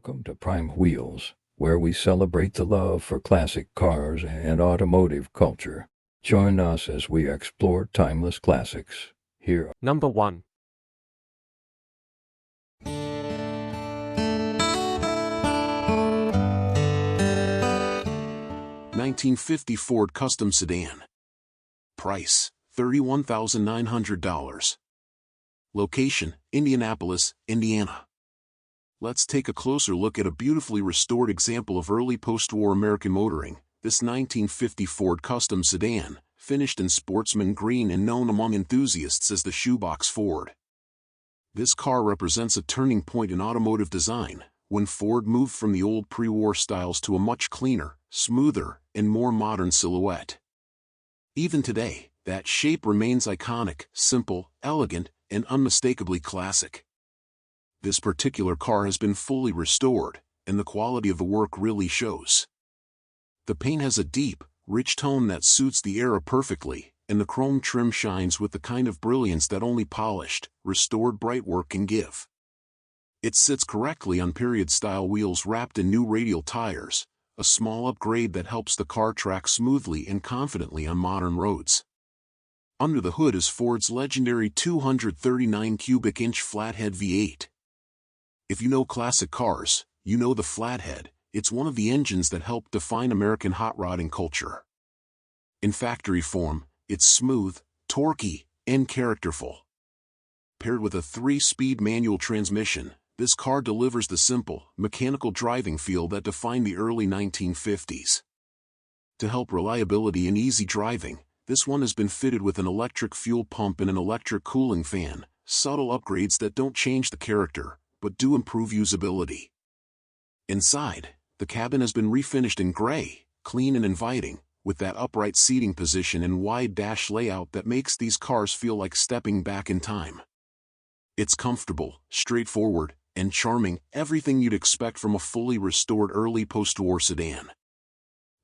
Welcome to Prime Wheels, where we celebrate the love for classic cars and automotive culture. Join us as we explore timeless classics. Here, Number 1. 1950 Ford Custom Sedan. Price, $31,900. Location, Indianapolis, Indiana. Let's take a closer look at a beautifully restored example of early post-war American motoring. This 1950 Ford Custom Sedan, finished in sportsman green and known among enthusiasts as the shoebox Ford. This car represents a turning point in automotive design, when Ford moved from the old pre-war styles to a much cleaner, smoother, and more modern silhouette. Even today, that shape remains iconic, simple, elegant, and unmistakably classic. This particular car has been fully restored, and the quality of the work really shows. The paint has a deep, rich tone that suits the era perfectly, and the chrome trim shines with the kind of brilliance that only polished, restored bright work can give. It sits correctly on period-style wheels wrapped in new radial tires, a small upgrade that helps the car track smoothly and confidently on modern roads. Under the hood is Ford's legendary 239 cubic inch flathead V8. If you know classic cars, you know the flathead. It's one of the engines that helped define American hot rodding culture. In factory form, it's smooth, torquey, and characterful. Paired with a 3-speed manual transmission, this car delivers the simple, mechanical driving feel that defined the early 1950s. To help reliability and easy driving, this one has been fitted with an electric fuel pump and an electric cooling fan, subtle upgrades that don't change the character, but do improve usability. Inside, the cabin has been refinished in gray, clean and inviting, with that upright seating position and wide dash layout that makes these cars feel like stepping back in time. It's comfortable, straightforward, and charming, everything you'd expect from a fully restored early post-war sedan.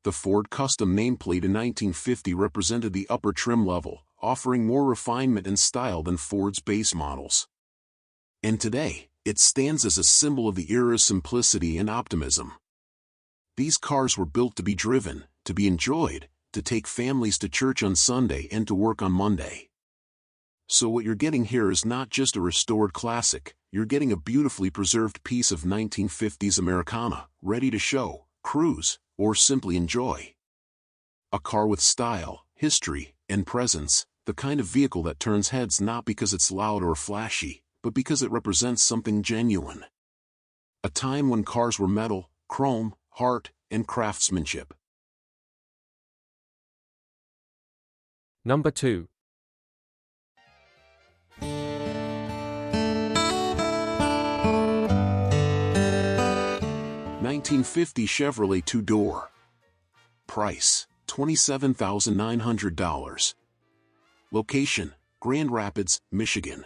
The Ford Custom nameplate in 1950 represented the upper trim level, offering more refinement and style than Ford's base models. And today, it stands as a symbol of the era's simplicity and optimism. These cars were built to be driven, to be enjoyed, to take families to church on Sunday and to work on Monday. So what you're getting here is not just a restored classic, you're getting a beautifully preserved piece of 1950s Americana, ready to show, cruise, or simply enjoy. A car with style, history, and presence, the kind of vehicle that turns heads not because it's loud or flashy, but because it represents something genuine. A time when cars were metal, chrome, heart, and craftsmanship. Number 2. 1950 Chevrolet two-door. Price, $27,900. Location, Grand Rapids, Michigan.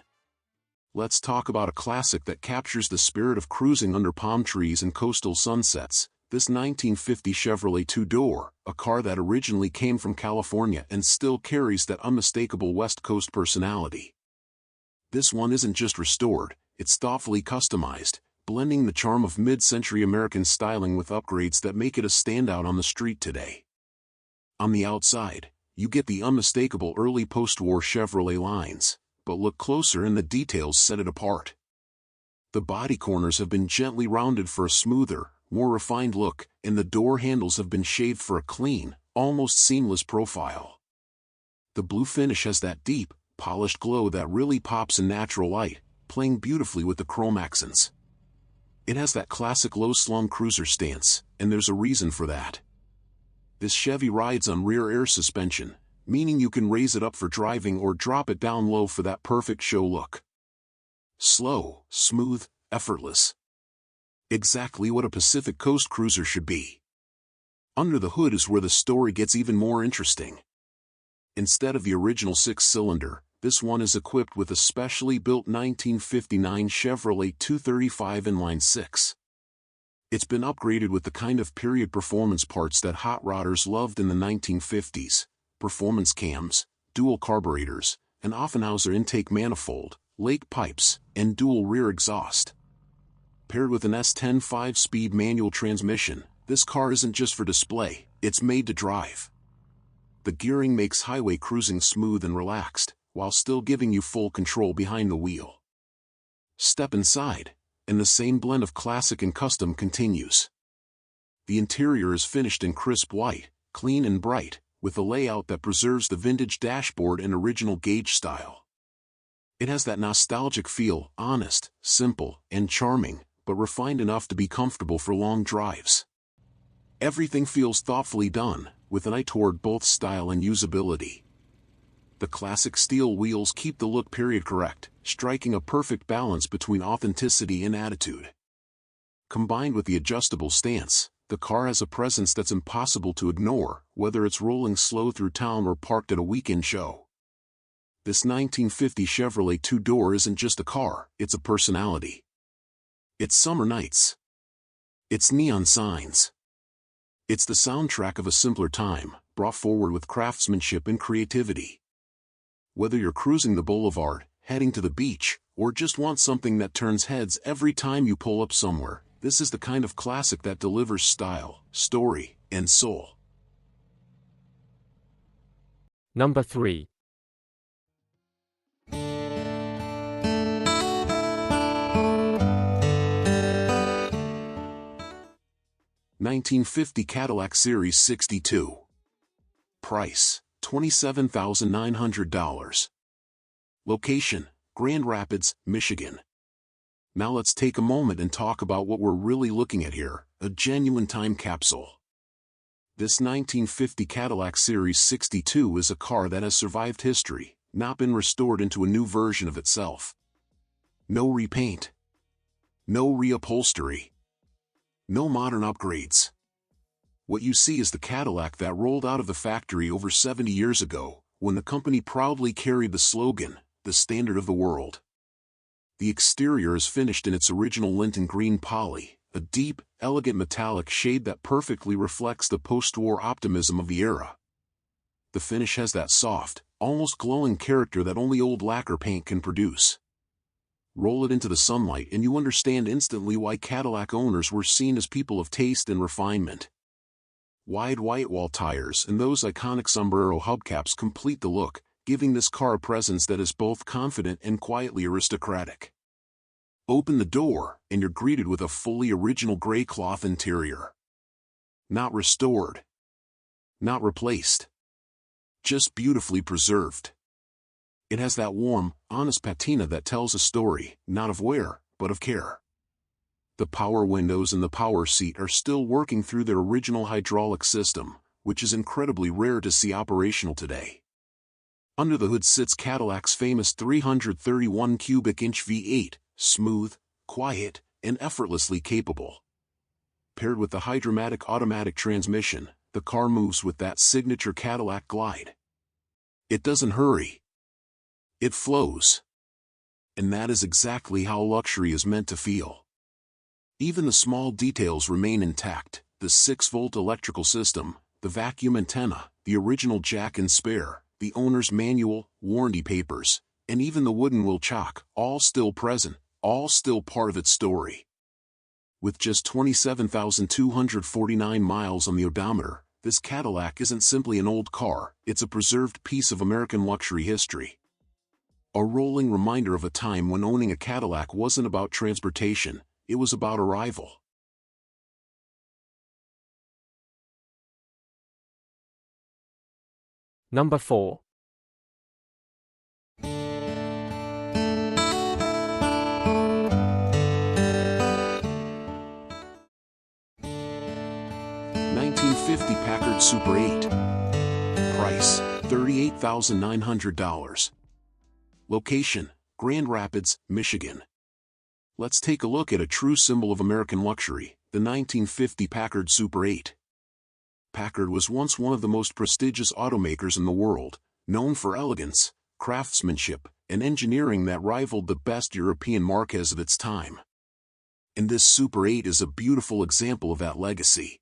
Let's talk about a classic that captures the spirit of cruising under palm trees and coastal sunsets. This 1950 Chevrolet two-door, a car that originally came from California and still carries that unmistakable West Coast personality. This one isn't just restored, it's thoughtfully customized, blending the charm of mid-century American styling with upgrades that make it a standout on the street today. On the outside, you get the unmistakable early post-war Chevrolet lines, but look closer and the details set it apart. The body corners have been gently rounded for a smoother, more refined look, and the door handles have been shaved for a clean, almost seamless profile. The blue finish has that deep, polished glow that really pops in natural light, playing beautifully with the chrome accents. It has that classic low-slung cruiser stance, and there's a reason for that. This Chevy rides on rear air suspension, meaning you can raise it up for driving or drop it down low for that perfect show look. Slow, smooth, effortless. Exactly what a Pacific Coast cruiser should be. Under the hood is where the story gets even more interesting. Instead of the original 6-cylinder, this one is equipped with a specially built 1959 Chevrolet 235 inline 6. It's been upgraded with the kind of period performance parts that hot rodders loved in the 1950s, performance cams, dual carburetors, an Offenhauser intake manifold, lake pipes, and dual rear exhaust. Paired with an S10 5-speed manual transmission, this car isn't just for display, it's made to drive. The gearing makes highway cruising smooth and relaxed, while still giving you full control behind the wheel. Step inside, and the same blend of classic and custom continues. The interior is finished in crisp white, clean and bright, with a layout that preserves the vintage dashboard and original gauge style. It has that nostalgic feel, honest, simple, and charming, but refined enough to be comfortable for long drives. Everything feels thoughtfully done, with an eye toward both style and usability. The classic steel wheels keep the look period correct, striking a perfect balance between authenticity and attitude. Combined with the adjustable stance, the car has a presence that's impossible to ignore, whether it's rolling slow through town or parked at a weekend show. This 1950 Chevrolet two-door isn't just a car, it's a personality. It's summer nights. It's neon signs. It's the soundtrack of a simpler time, brought forward with craftsmanship and creativity. Whether you're cruising the boulevard, heading to the beach, or just want something that turns heads every time you pull up somewhere, this is the kind of classic that delivers style, story, and soul. Number 3. (1950) Cadillac Series 62. Price, $27,900. Location, Grand Rapids, Michigan. Now let's take a moment and talk about what we're really looking at here, a genuine time capsule. This 1950 Cadillac Series 62 is a car that has survived history, not been restored into a new version of itself. No repaint. No reupholstery. No modern upgrades. What you see is the Cadillac that rolled out of the factory over 70 years ago, when the company proudly carried the slogan, "The standard of the world." The exterior is finished in its original Linton green poly, a deep, elegant metallic shade that perfectly reflects the post-war optimism of the era. The finish has that soft, almost glowing character that only old lacquer paint can produce. Roll it into the sunlight and you understand instantly why Cadillac owners were seen as people of taste and refinement. Wide white wall tires and those iconic sombrero hubcaps complete the look, giving this car a presence that is both confident and quietly aristocratic. Open the door, and you're greeted with a fully original gray cloth interior. Not restored. Not replaced. Just beautifully preserved. It has that warm, honest patina that tells a story, not of wear, but of care. The power windows and the power seat are still working through their original hydraulic system, which is incredibly rare to see operational today. Under the hood sits Cadillac's famous 331 cubic inch V8, smooth, quiet, and effortlessly capable. Paired with the Hydromatic automatic transmission, the car moves with that signature Cadillac glide. It doesn't hurry. It flows. And that is exactly how luxury is meant to feel. Even the small details remain intact: the 6-volt electrical system, the vacuum antenna, the original jack and spare, the owner's manual, warranty papers, and even the wooden wheel chock, all still present, all still part of its story. With just 27,249 miles on the odometer, this Cadillac isn't simply an old car, it's a preserved piece of American luxury history. A rolling reminder of a time when owning a Cadillac wasn't about transportation, it was about arrival. Number 4. (1950) Packard Super 8. Price, $38,900. Location, Grand Rapids, Michigan. Let's take a look at a true symbol of American luxury, the 1950 Packard Super 8. Packard was once one of the most prestigious automakers in the world, known for elegance, craftsmanship, and engineering that rivaled the best European marques of its time. And this Super 8 is a beautiful example of that legacy.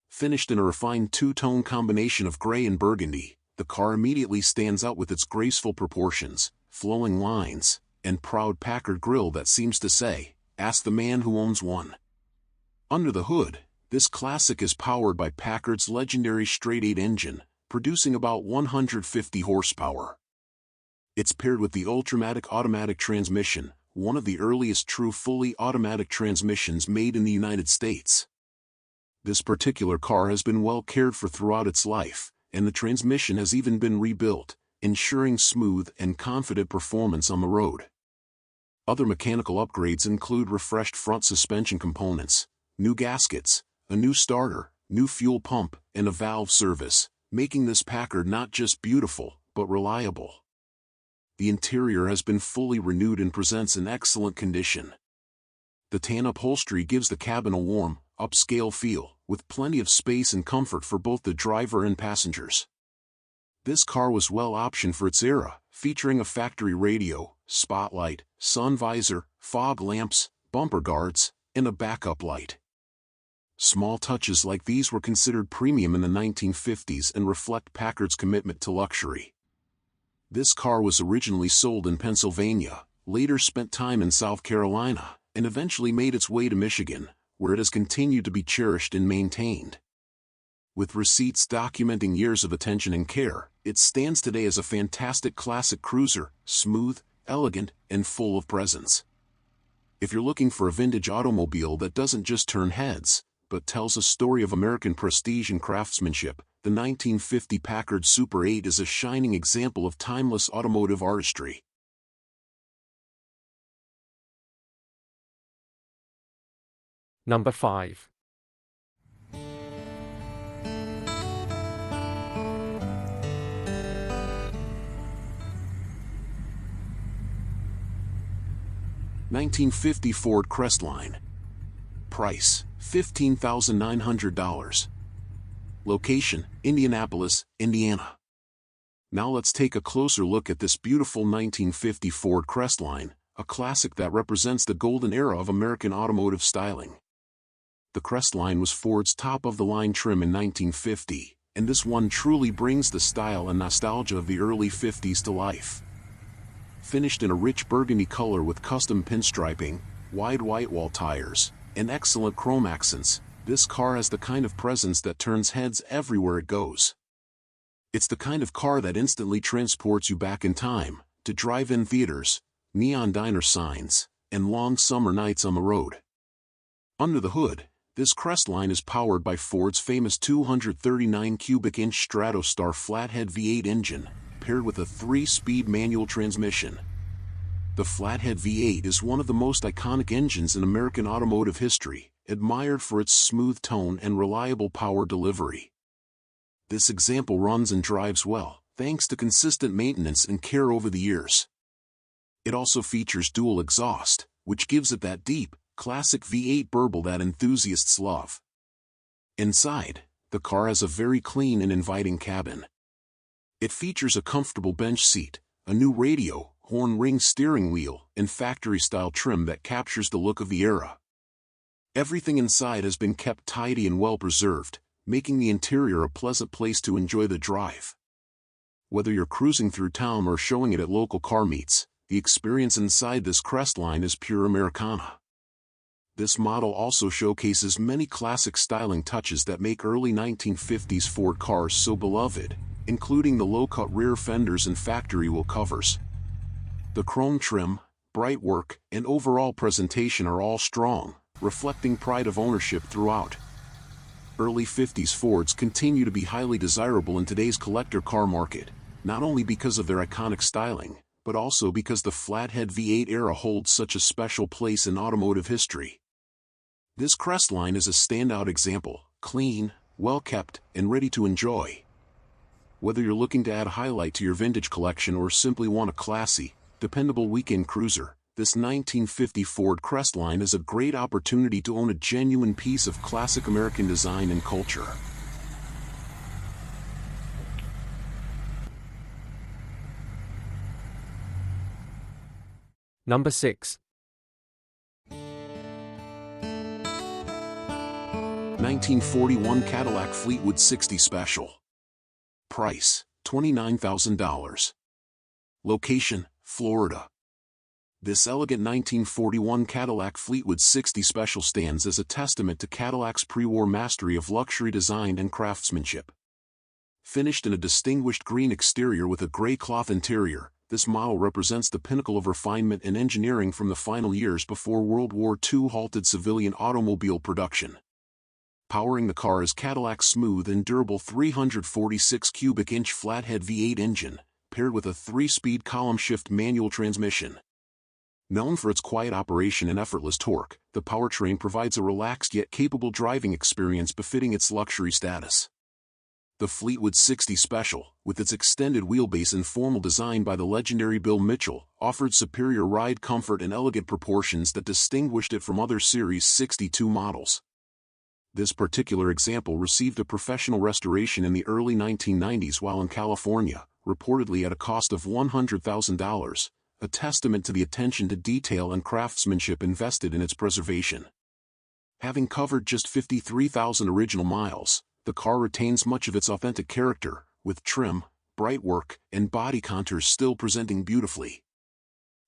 Finished in a refined two-tone combination of gray and burgundy, the car immediately stands out with its graceful proportions, flowing lines, and proud Packard grille that seems to say, Ask the man who owns one. Under the hood, this classic is powered by Packard's legendary straight-8 engine, producing about 150 horsepower. It's paired with the Ultramatic automatic transmission, one of the earliest true fully automatic transmissions made in the United States. This particular car has been well cared for throughout its life, and the transmission has even been rebuilt, ensuring smooth and confident performance on the road. Other mechanical upgrades include refreshed front suspension components, new gaskets, a new starter, new fuel pump, and a valve service, making this Packard not just beautiful, but reliable. The interior has been fully renewed and presents in excellent condition. The tan upholstery gives the cabin a warm, upscale feel, with plenty of space and comfort for both the driver and passengers. This car was well optioned for its era, featuring a factory radio, spotlight, sun visor, fog lamps, bumper guards, and a backup light. Small touches like these were considered premium in the 1950s and reflect Packard's commitment to luxury. This car was originally sold in Pennsylvania, later spent time in South Carolina, and eventually made its way to Michigan, where it has continued to be cherished and maintained. With receipts documenting years of attention and care, it stands today as a fantastic classic cruiser, smooth, elegant, and full of presence. If you're looking for a vintage automobile that doesn't just turn heads, but tells a story of American prestige and craftsmanship, the 1950 Packard Super 8 is a shining example of timeless automotive artistry. Number 5. (1950) Ford Crestline. Price: $15,900. Location: Indianapolis, Indiana. Now let's take a closer look at this beautiful 1950 Ford Crestline, a classic that represents the golden era of American automotive styling. The Crestline was Ford's top-of-the-line trim in 1950, and this one truly brings the style and nostalgia of the early 50s to life. Finished in a rich burgundy color with custom pinstriping, wide white-wall tires, and excellent chrome accents, this car has the kind of presence that turns heads everywhere it goes. It's the kind of car that instantly transports you back in time, to drive-in theaters, neon diner signs, and long summer nights on the road. Under the hood, this Crestline is powered by Ford's famous 239 cubic inch Stratostar flathead V8 engine, paired with a 3-speed manual transmission. The flathead V8 is one of the most iconic engines in American automotive history, admired for its smooth tone and reliable power delivery. This example runs and drives well, thanks to consistent maintenance and care over the years. It also features dual exhaust, which gives it that deep, classic V8 burble that enthusiasts love. Inside, the car has a very clean and inviting cabin. It features a comfortable bench seat, a new radio, horn ring steering wheel, and factory-style trim that captures the look of the era. Everything inside has been kept tidy and well-preserved, making the interior a pleasant place to enjoy the drive. Whether you're cruising through town or showing it at local car meets, the experience inside this Crestline is pure Americana. This model also showcases many classic styling touches that make early 1950s Ford cars so beloved, including the low-cut rear fenders and factory wheel covers. The chrome trim, bright work, and overall presentation are all strong, reflecting pride of ownership throughout. Early 50s Fords continue to be highly desirable in today's collector car market, not only because of their iconic styling, but also because the flathead V8 era holds such a special place in automotive history. This Crestline is a standout example, clean, well-kept, and ready to enjoy. Whether you're looking to add a highlight to your vintage collection or simply want a classy, dependable weekend cruiser, this 1950 Ford Crestline is a great opportunity to own a genuine piece of classic American design and culture. Number 6. 1941 Cadillac Fleetwood 60 Special. Price: $29,000. Location: Florida. This elegant 1941 Cadillac Fleetwood 60 Special stands as a testament to Cadillac's pre-war mastery of luxury design and craftsmanship. Finished in a distinguished green exterior with a gray cloth interior, this model represents the pinnacle of refinement and engineering from the final years before World War II halted civilian automobile production. Powering the car is Cadillac's smooth and durable 346 cubic inch flathead V8 engine, paired with a 3-speed column-shift manual transmission. Known for its quiet operation and effortless torque, the powertrain provides a relaxed yet capable driving experience befitting its luxury status. The Fleetwood 60 Special, with its extended wheelbase and formal design by the legendary Bill Mitchell, offered superior ride comfort and elegant proportions that distinguished it from other Series 62 models. This particular example received a professional restoration in the early 1990s while in California, reportedly at a cost of $100,000. A testament to the attention to detail and craftsmanship invested in its preservation. Having covered just 53,000 original miles, the car retains much of its authentic character, with trim, bright work, and body contours still presenting beautifully.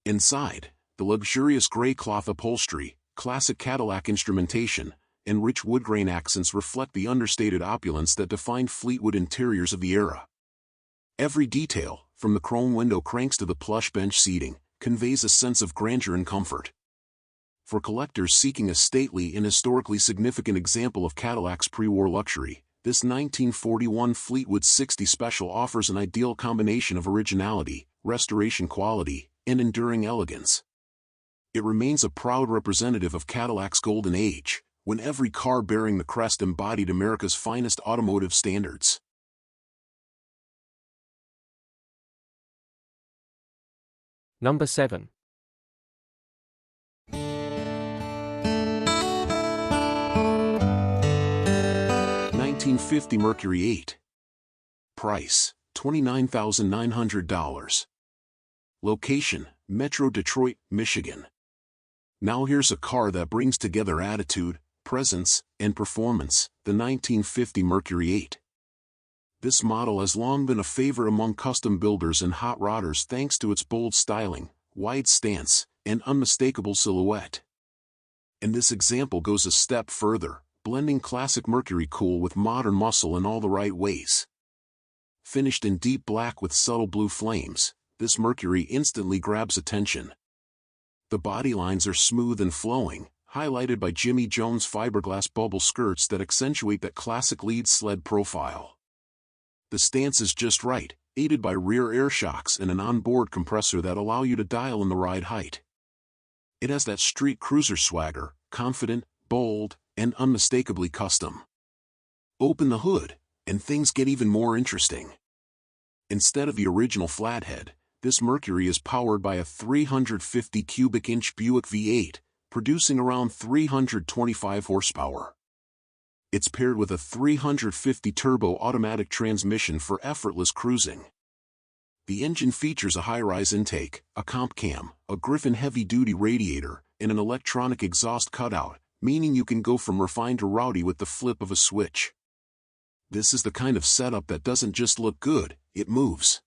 Inside, the luxurious gray cloth upholstery, classic Cadillac instrumentation, and rich wood grain accents reflect the understated opulence that defined Fleetwood interiors of the era. Every detail, from the chrome window cranks to the plush bench seating, conveys a sense of grandeur and comfort. For collectors seeking a stately and historically significant example of Cadillac's pre-war luxury, this 1941 Fleetwood 60 Special offers an ideal combination of originality, restoration quality, and enduring elegance. It remains a proud representative of Cadillac's golden age, when every car bearing the crest embodied America's finest automotive standards. Number 7. 1950 Mercury 8. Price, $29,900. Location, Metro Detroit, Michigan. Now here's a car that brings together attitude, presence, and performance, the 1950 Mercury 8. This model has long been a favorite among custom builders and hot rodders thanks to its bold styling, wide stance, and unmistakable silhouette. And this example goes a step further, blending classic Mercury cool with modern muscle in all the right ways. Finished in deep black with subtle blue flames, this Mercury instantly grabs attention. The body lines are smooth and flowing, highlighted by Jimmy Jones fiberglass bubble skirts that accentuate that classic lead sled profile. The stance is just right, aided by rear air shocks and an onboard compressor that allow you to dial in the ride height. It has that street cruiser swagger, confident, bold, and unmistakably custom. Open the hood, and things get even more interesting. Instead of the original flathead, this Mercury is powered by a 350 cubic inch Buick V8, producing around 325 horsepower. It's paired with a 350 turbo automatic transmission for effortless cruising. The engine features a high-rise intake, a comp cam, a Griffin heavy-duty radiator, and an electronic exhaust cutout, meaning you can go from refined to rowdy with the flip of a switch. This is the kind of setup that doesn't just look good, it moves.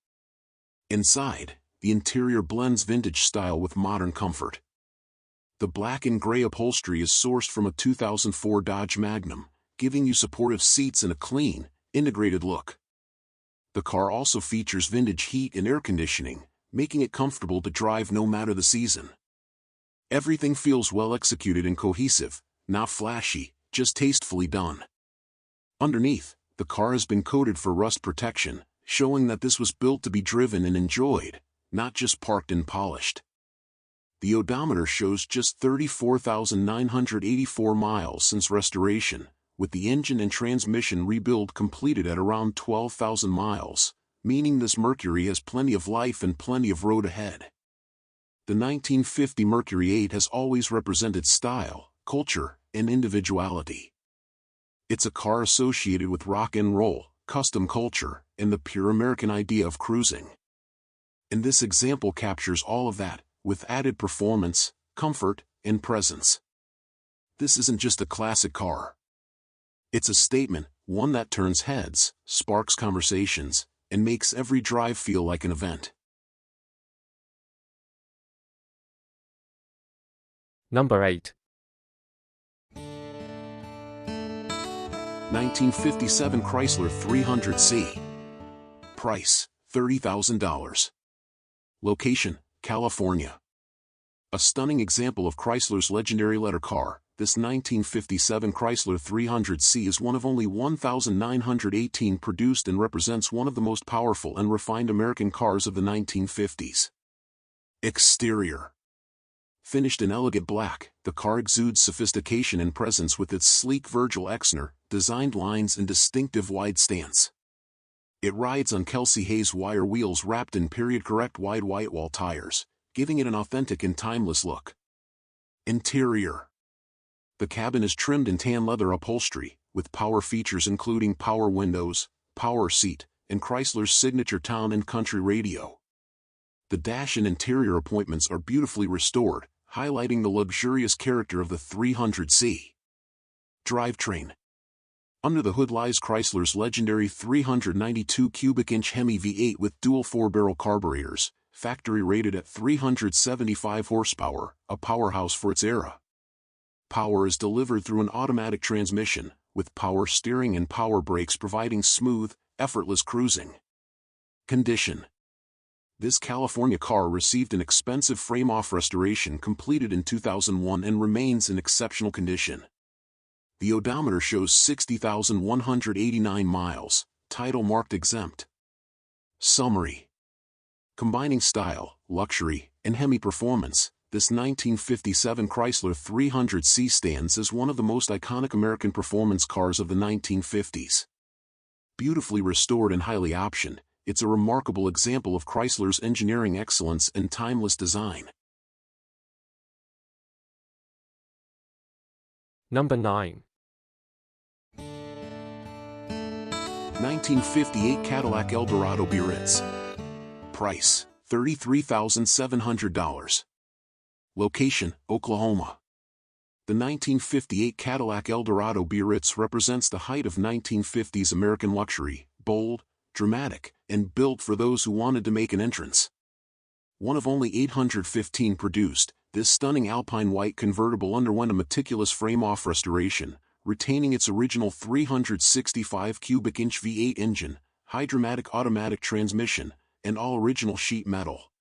Inside, the interior blends vintage style with modern comfort. The black and gray upholstery is sourced from a 2004 Dodge Magnum, giving you supportive seats and a clean, integrated look. The car also features vintage heat and air conditioning, making it comfortable to drive no matter the season. Everything feels well executed and cohesive, not flashy, just tastefully done. Underneath, the car has been coated for rust protection, showing that this was built to be driven and enjoyed, not just parked and polished. The odometer shows just 34,984 miles since restoration, with the engine and transmission rebuild completed at around 12,000 miles, meaning this Mercury has plenty of life and plenty of road ahead. The 1950 Mercury 8 has always represented style, culture, and individuality. It's a car associated with rock and roll, custom culture, and the pure American idea of cruising. And this example captures all of that, with added performance, comfort, and presence. This isn't just a classic car. It's a statement, one that turns heads, sparks conversations, and makes every drive feel like an event. Number 8. 1957 Chrysler 300C. Price, $30,000. Location, California. A stunning example of Chrysler's legendary letter car, this 1957 Chrysler 300C is one of only 1,918 produced and represents one of the most powerful and refined American cars of the 1950s. Exterior. Finished in elegant black, the car exudes sophistication and presence with its sleek Virgil Exner designed lines and distinctive wide stance. It rides on Kelsey Hayes wire wheels wrapped in period-correct wide whitewall tires, giving it an authentic and timeless look. Interior. The cabin is trimmed in tan leather upholstery, with power features including power windows, power seat, and Chrysler's signature town and country radio. The dash and interior appointments are beautifully restored, highlighting the luxurious character of the 300C. Drivetrain. Under the hood lies Chrysler's legendary 392 cubic inch Hemi V8 with dual 4-barrel carburetors, factory rated at 375 horsepower, a powerhouse for its era. Power is delivered through an automatic transmission, with power steering and power brakes providing smooth, effortless cruising. Condition. This California car received an expensive frame-off restoration completed in 2001 and remains in exceptional condition. The odometer shows 60,189 miles, title marked exempt. Summary. Combining style, luxury, and Hemi performance, this 1957 Chrysler 300C stands as one of the most iconic American performance cars of the 1950s. Beautifully restored and highly optioned, it's a remarkable example of Chrysler's engineering excellence and timeless design. Number 9. 1958 Cadillac Eldorado Biarritz. Price, $33,700. Location, Oklahoma. The 1958 Cadillac Eldorado Biarritz represents the height of 1950s American luxury, bold, dramatic, and built for those who wanted to make an entrance. One of only 815 produced, this stunning Alpine white convertible underwent a meticulous frame-off restoration, retaining its original 365 cubic inch V8 engine, hydromatic automatic transmission, and all original sheet metal.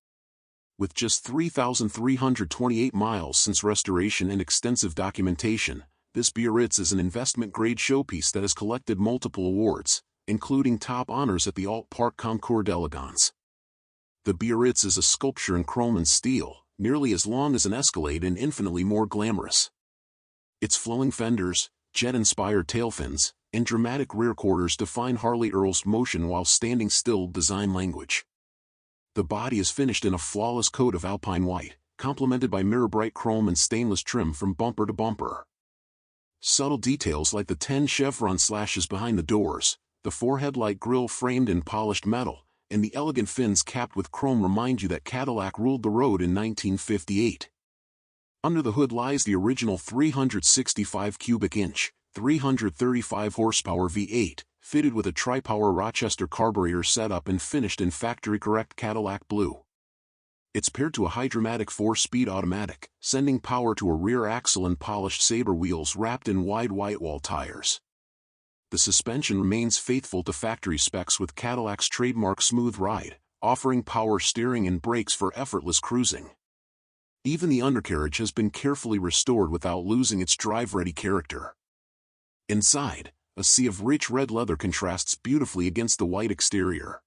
With just 3,328 miles since restoration and extensive documentation, this Biarritz is an investment-grade showpiece that has collected multiple awards, including top honors at the Alt Park Concours d'Elegance. The Biarritz is a sculpture in chrome and steel, nearly as long as an Escalade and infinitely more glamorous. Its flowing fenders, jet-inspired tail fins, and dramatic rear quarters define Harley Earl's motion while standing still design language. The body is finished in a flawless coat of alpine white, complemented by mirror-bright chrome and stainless trim from bumper to bumper. Subtle details like the 10 chevron slashes behind the doors, the 4 headlight grille framed in polished metal, and the elegant fins capped with chrome remind you that Cadillac ruled the road in 1958. Under the hood lies the original 365 cubic inch, 335 horsepower V8, fitted with a tri-power Rochester carburetor setup and finished in factory-correct Cadillac blue. It's paired to a hydromatic 4-speed automatic, sending power to a rear axle and polished saber wheels wrapped in wide whitewall tires. The suspension remains faithful to factory specs with Cadillac's trademark smooth ride, offering power steering and brakes for effortless cruising. Even the undercarriage has been carefully restored without losing its drive-ready character. Inside, a sea of rich red leather contrasts beautifully against the white exterior.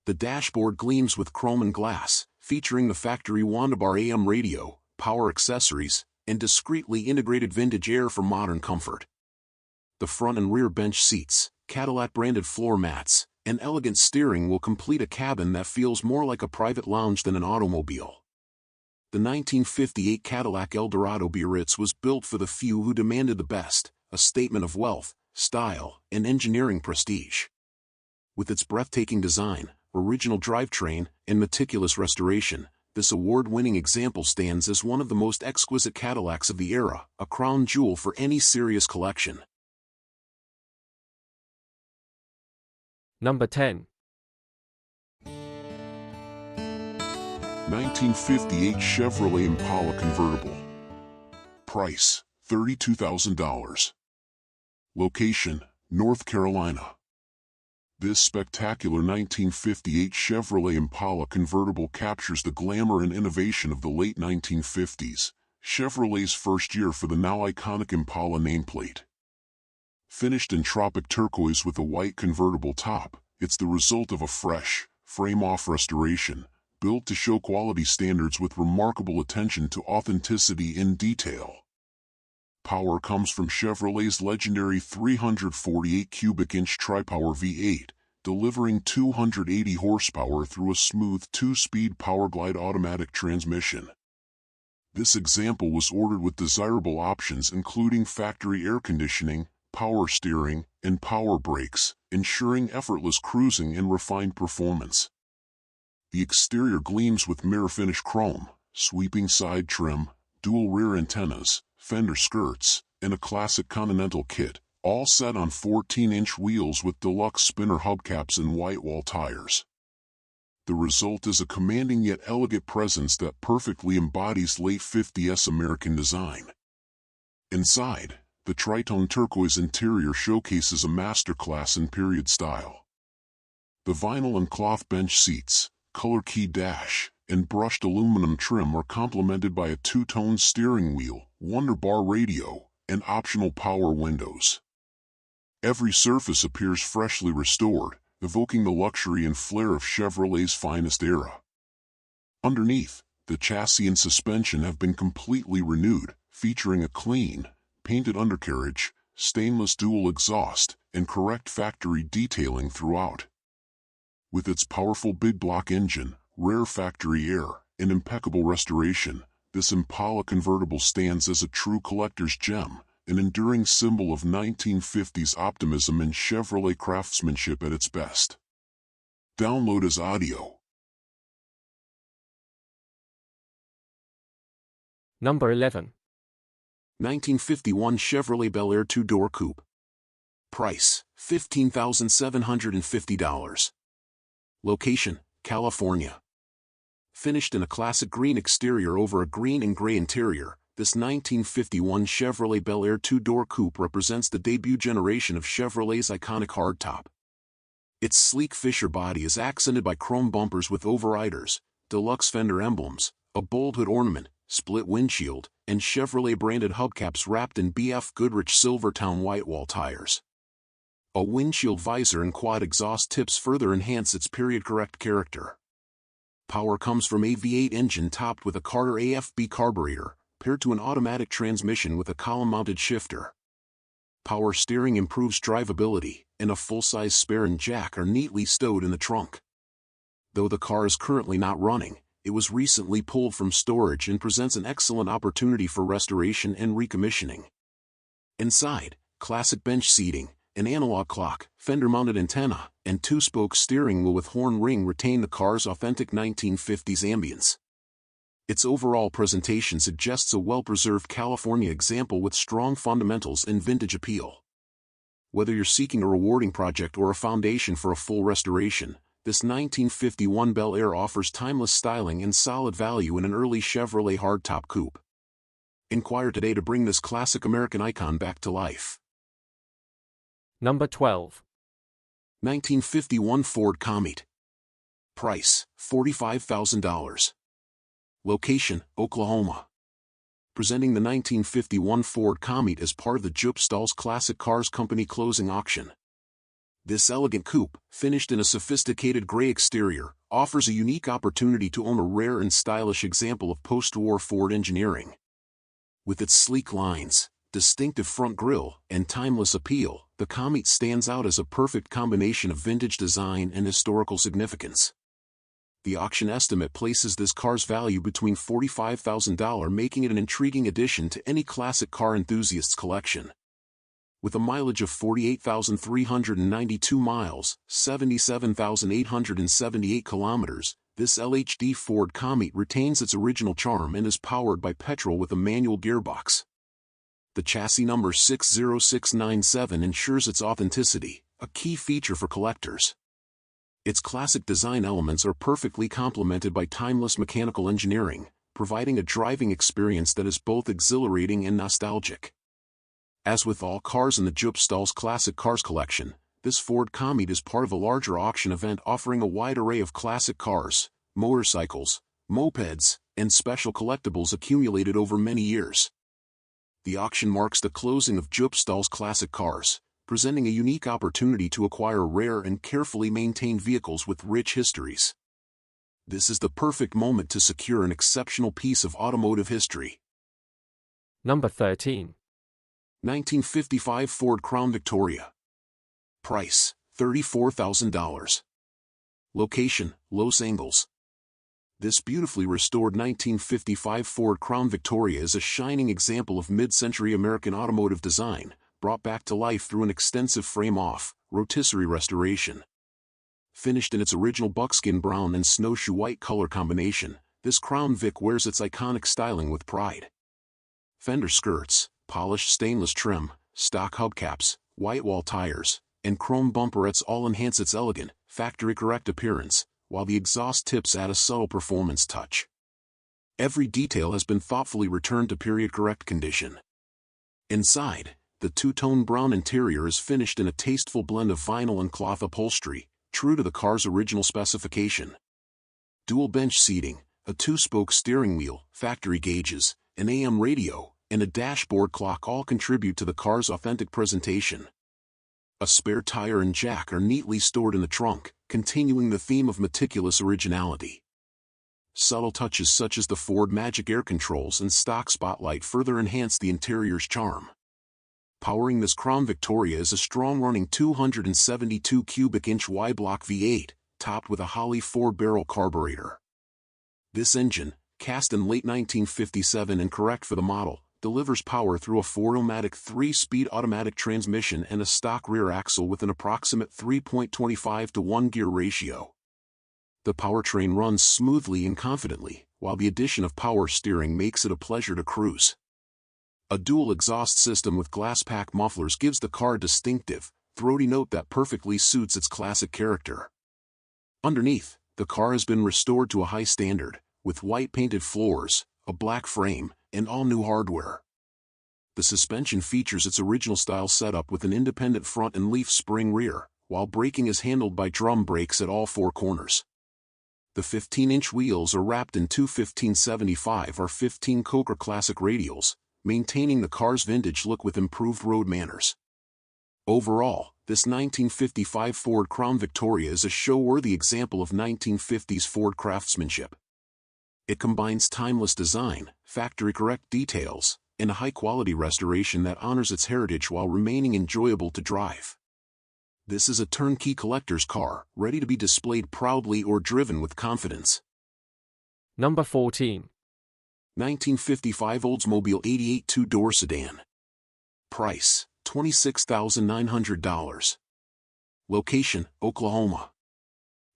The dashboard gleams with chrome and glass, featuring the factory Wonderbar AM radio, power accessories, and discreetly integrated vintage air for modern comfort. The front and rear bench seats, Cadillac-branded floor mats, and elegant steering will complete a cabin that feels more like a private lounge than an automobile. The 1958 Cadillac Eldorado Biarritz was built for the few who demanded the best, a statement of wealth, style, and engineering prestige. With its breathtaking design, original drivetrain, and meticulous restoration, this award-winning example stands as one of the most exquisite Cadillacs of the era, a crown jewel for any serious collection. Number 10. 1958 Chevrolet Impala convertible. Price, $32,000. Location, North Carolina. This spectacular 1958 Chevrolet Impala convertible captures the glamour and innovation of the late 1950s, Chevrolet's first year for the now iconic Impala nameplate. Finished in tropic turquoise with a white convertible top, it's the result of a fresh, frame-off restoration, built to show quality standards with remarkable attention to authenticity in detail. Power comes from Chevrolet's legendary 348 cubic inch tri-power V8, delivering 280 horsepower through a smooth 2-speed PowerGlide automatic transmission. This example was ordered with desirable options including factory air conditioning, power steering, and power brakes, ensuring effortless cruising and refined performance. The exterior gleams with mirror-finish chrome, sweeping side trim, dual rear antennas, fender skirts, and a classic Continental kit, all set on 14-inch wheels with deluxe spinner hubcaps and white wall tires. The result is a commanding yet elegant presence that perfectly embodies late 50s American design. Inside, the tritone turquoise interior showcases a masterclass in period style. The vinyl and cloth bench seats, color key dash, and brushed aluminum trim are complemented by a two-tone steering wheel, Wonderbar radio, and optional power windows. Every surface appears freshly restored, evoking the luxury and flair of Chevrolet's finest era. Underneath, the chassis and suspension have been completely renewed, featuring a clean, painted undercarriage, stainless dual exhaust, and correct factory detailing throughout. With its powerful big block engine, rare factory air, and impeccable restoration, this Impala convertible stands as a true collector's gem, an enduring symbol of 1950s optimism and Chevrolet craftsmanship at its best. Download as audio. Number 11. 1951 Chevrolet Bel Air 2-door coupe. Price, $15,750. Location, California. Finished in a classic green exterior over a green and gray interior, this 1951 Chevrolet Bel Air 2-door coupe represents the debut generation of Chevrolet's iconic hardtop. Its sleek Fisher body is accented by chrome bumpers with overriders, deluxe fender emblems, a bold hood ornament, split windshield, and Chevrolet-branded hubcaps wrapped in BF Goodrich Silvertown white wall tires. A windshield visor and quad exhaust tips further enhance its period-correct character. Power comes from a V8 engine topped with a Carter AFB carburetor, paired to an automatic transmission with a column-mounted shifter. Power steering improves drivability, and a full-size spare and jack are neatly stowed in the trunk. Though the car is currently not running, it was recently pulled from storage and presents an excellent opportunity for restoration and recommissioning. Inside, classic bench seating, an analog clock, fender-mounted antenna, and two-spoke steering wheel with horn ring retain the car's authentic 1950s ambience. Its overall presentation suggests a well-preserved California example with strong fundamentals and vintage appeal. Whether you're seeking a rewarding project or a foundation for a full restoration, this 1951 Bel Air offers timeless styling and solid value in an early Chevrolet hardtop coupe. Inquire today to bring this classic American icon back to life. Number 12. 1951 Ford Comete. Price, $45,000. Location, Oklahoma. Presenting the 1951 Ford Comete as part of the Jupstall's Classic Cars Company closing auction. This elegant coupe, finished in a sophisticated gray exterior, offers a unique opportunity to own a rare and stylish example of post-war Ford engineering. With its sleek lines, distinctive front grille, and timeless appeal, the Comete stands out as a perfect combination of vintage design and historical significance. The auction estimate places this car's value between $45,000, making it an intriguing addition to any classic car enthusiast's collection. With a mileage of 48,392 miles, 77,878 kilometers, this LHD Ford Comete retains its original charm and is powered by petrol with a manual gearbox. The chassis number 60697 ensures its authenticity, a key feature for collectors. Its classic design elements are perfectly complemented by timeless mechanical engineering, providing a driving experience that is both exhilarating and nostalgic. As with all cars in the Jupstall's Classic Cars collection, this Ford Comete is part of a larger auction event offering a wide array of classic cars, motorcycles, mopeds, and special collectibles accumulated over many years. The auction marks the closing of Jupstall's Classic Cars, presenting a unique opportunity to acquire rare and carefully maintained vehicles with rich histories. This is the perfect moment to secure an exceptional piece of automotive history. Number 13. 1955 Ford Crown Victoria. Price, $34,000. Location, Los Angeles. This beautifully restored 1955 Ford Crown Victoria is a shining example of mid-century American automotive design, brought back to life through an extensive frame-off, rotisserie restoration. Finished in its original buckskin brown and snowshoe white color combination, this Crown Vic wears its iconic styling with pride. Fender skirts, polished stainless trim, stock hubcaps, white wall tires, and chrome bumperettes all enhance its elegant, factory-correct appearance, while the exhaust tips add a subtle performance touch. Every detail has been thoughtfully returned to period-correct condition. Inside, the two-tone brown interior is finished in a tasteful blend of vinyl and cloth upholstery, true to the car's original specification. Dual bench seating, a two-spoke steering wheel, factory gauges, an AM radio, and a dashboard clock all contribute to the car's authentic presentation. A spare tire and jack are neatly stored in the trunk, continuing the theme of meticulous originality. Subtle touches such as the Ford Magic air controls and stock spotlight further enhance the interior's charm. Powering this Crown Victoria is a strong-running 272 cubic inch Y-block V8, topped with a Holley 4-barrel carburetor. This engine, cast in late 1957 and correct for the model, delivers power through a 4-o-matic 3-speed automatic transmission and a stock rear axle with an approximate 3.25 to 1 gear ratio. The powertrain runs smoothly and confidently, while the addition of power steering makes it a pleasure to cruise. A dual exhaust system with glass pack mufflers gives the car a distinctive, throaty note that perfectly suits its classic character. Underneath, the car has been restored to a high standard, with white painted floors, a black frame, and all-new hardware. The suspension features its original style setup with an independent front and leaf spring rear, while braking is handled by drum brakes at all four corners. The 15-inch wheels are wrapped in two 1575 or 15 Coker Classic radials, maintaining the car's vintage look with improved road manners. Overall, this 1955 Ford Crown Victoria is a show-worthy example of 1950s Ford craftsmanship. It combines timeless design, factory-correct details, and a high-quality restoration that honors its heritage while remaining enjoyable to drive. This is a turnkey collector's car, ready to be displayed proudly or driven with confidence. Number 14. 1955 Oldsmobile 88 two-door sedan. Price, $26,900. Location, Oklahoma.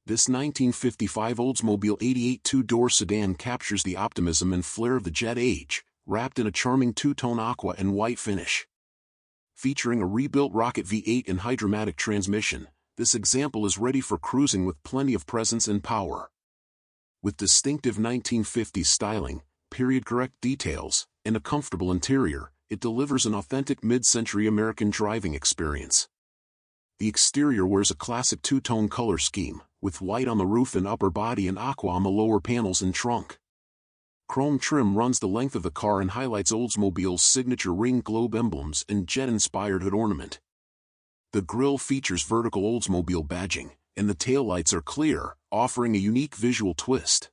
This 1955 Oldsmobile 88 two-door sedan captures the optimism and flair of the jet age, wrapped in a charming two-tone aqua and white finish. Featuring a rebuilt Rocket V8 and hydromatic transmission, this example is ready for cruising with plenty of presence and power. With distinctive 1950s styling, period-correct details, and a comfortable interior, it delivers an authentic mid-century American driving experience. The exterior wears a classic two-tone color scheme, with white on the roof and upper body and aqua on the lower panels and trunk. Chrome trim runs the length of the car and highlights Oldsmobile's signature ring globe emblems and jet-inspired hood ornament. The grille features vertical Oldsmobile badging, and the taillights are clear, offering a unique visual twist.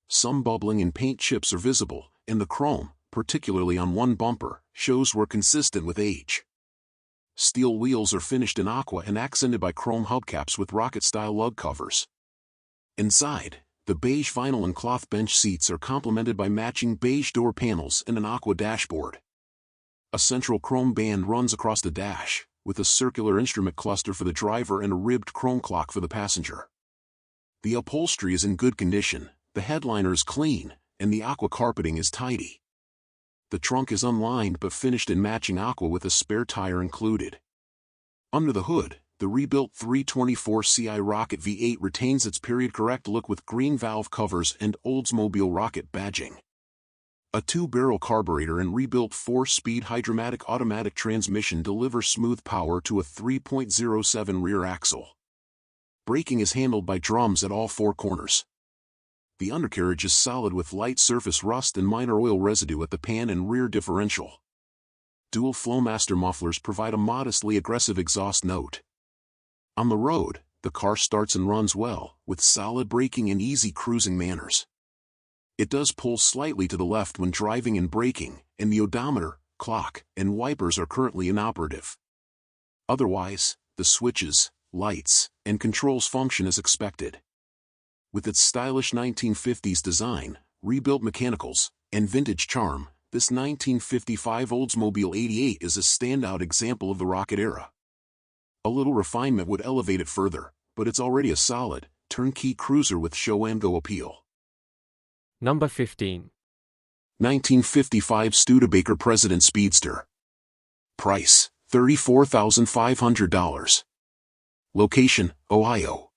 Some bubbling and paint chips are visible, and the chrome, particularly on one bumper, shows we're consistent with age. Steel wheels are finished in aqua and accented by chrome hubcaps with rocket-style lug covers. Inside, the beige vinyl and cloth bench seats are complemented by matching beige door panels and an aqua dashboard. A central chrome band runs across the dash, with a circular instrument cluster for the driver and a ribbed chrome clock for the passenger. The upholstery is in good condition, the headliner is clean, and the aqua carpeting is tidy. The trunk is unlined but finished in matching aqua with a spare tire included. Under the hood, The rebuilt 324 Ci Rocket V8 retains its period-correct look with green valve covers and Oldsmobile Rocket badging. A 2-barrel carburetor and rebuilt 4-speed hydromatic automatic transmission deliver smooth power to a 3.07 rear axle. Braking is handled by drums at all 4 corners. The undercarriage is solid with light surface rust and minor oil residue at the pan and rear differential. Dual Flowmaster mufflers provide a modestly aggressive exhaust note. On the road, the car starts and runs well, with solid braking and easy cruising manners. It does pull slightly to the left when driving and braking, and the odometer, clock, and wipers are currently inoperative. Otherwise, the switches, lights, and controls function as expected. With its stylish 1950s design, rebuilt mechanicals, and vintage charm, this 1955 Oldsmobile 88 is a standout example of the Rocket era. A little refinement would elevate it further, but it's already a solid, turnkey cruiser with show-and-go appeal. Number 15. 1955 Studebaker President Speedster. Price, $34,500. Location, Ohio.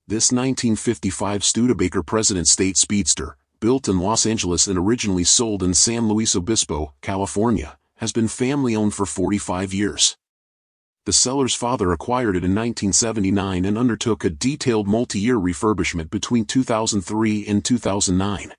This 1955 Studebaker President State Speedster, built in Los Angeles and originally sold in San Luis Obispo, California, has been family-owned for 45 years. The seller's father acquired it in 1979 and undertook a detailed multi-year refurbishment between 2003 and 2009.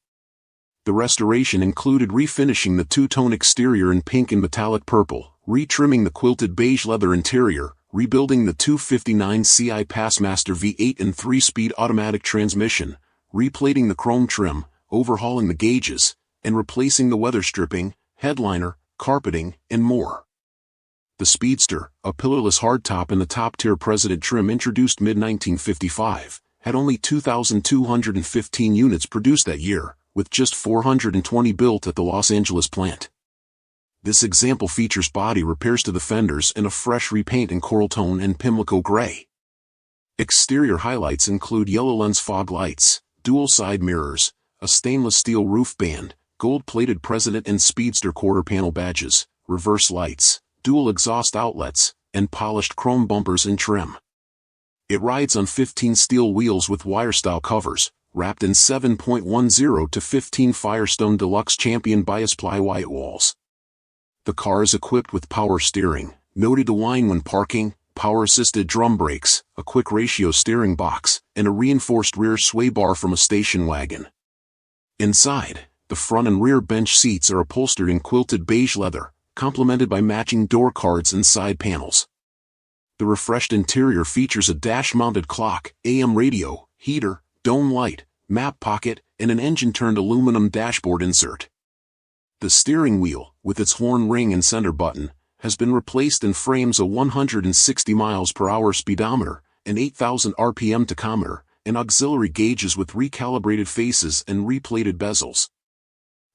The restoration included refinishing the two-tone exterior in pink and metallic purple, retrimming the quilted beige leather interior, rebuilding the 259 Ci Passmaster V8 and 3-speed automatic transmission, replating the chrome trim, overhauling the gauges, and replacing the weather stripping, headliner, carpeting, and more. The Speedster, a pillarless hardtop in the top-tier President trim introduced mid-1955, had only 2,215 units produced that year, with just 420 built at the Los Angeles plant. This example features body repairs to the fenders and a fresh repaint in coral tone and Pimlico gray. Exterior highlights include yellow lens fog lights, dual side mirrors, a stainless steel roof band, gold-plated President and Speedster quarter panel badges, reverse lights, dual exhaust outlets, and polished chrome bumpers and trim. It rides on 15 steel wheels with wire-style covers, wrapped in 7.10 to 15 Firestone Deluxe Champion bias-ply white walls. The car is equipped with power steering, noted to whine when parking, power-assisted drum brakes, a quick-ratio steering box, and a reinforced rear sway bar from a station wagon. Inside, the front and rear bench seats are upholstered in quilted beige leather, complemented by matching door cards and side panels. The refreshed interior features a dash-mounted clock, AM radio, heater, dome light, map pocket, and an engine-turned aluminum dashboard insert. The steering wheel, with its horn ring and center button, has been replaced and frames a 160 mph speedometer, an 8,000 RPM tachometer, and auxiliary gauges with recalibrated faces and replated bezels.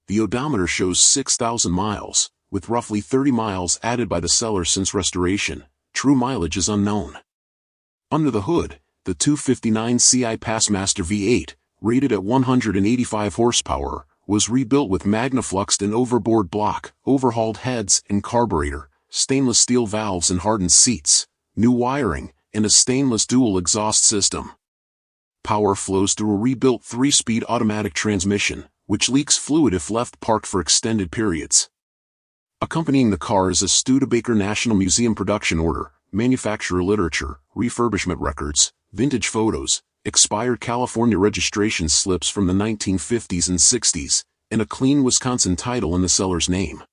The odometer shows 6,000 miles, with roughly 30 miles added by the seller since restoration. True mileage is unknown. Under the hood, the 259 Ci Passmaster V8, rated at 185 horsepower, was rebuilt with Magnafluxed and overboard block, overhauled heads and carburetor, stainless steel valves and hardened seats, new wiring, and a stainless dual exhaust system. Power flows through a rebuilt 3-speed automatic transmission, which leaks fluid if left parked for extended periods. Accompanying the car is a Studebaker National Museum production order, manufacturer literature, refurbishment records, vintage photos, expired California registration slips from the 1950s and 60s, and a clean Wisconsin title in the seller's name.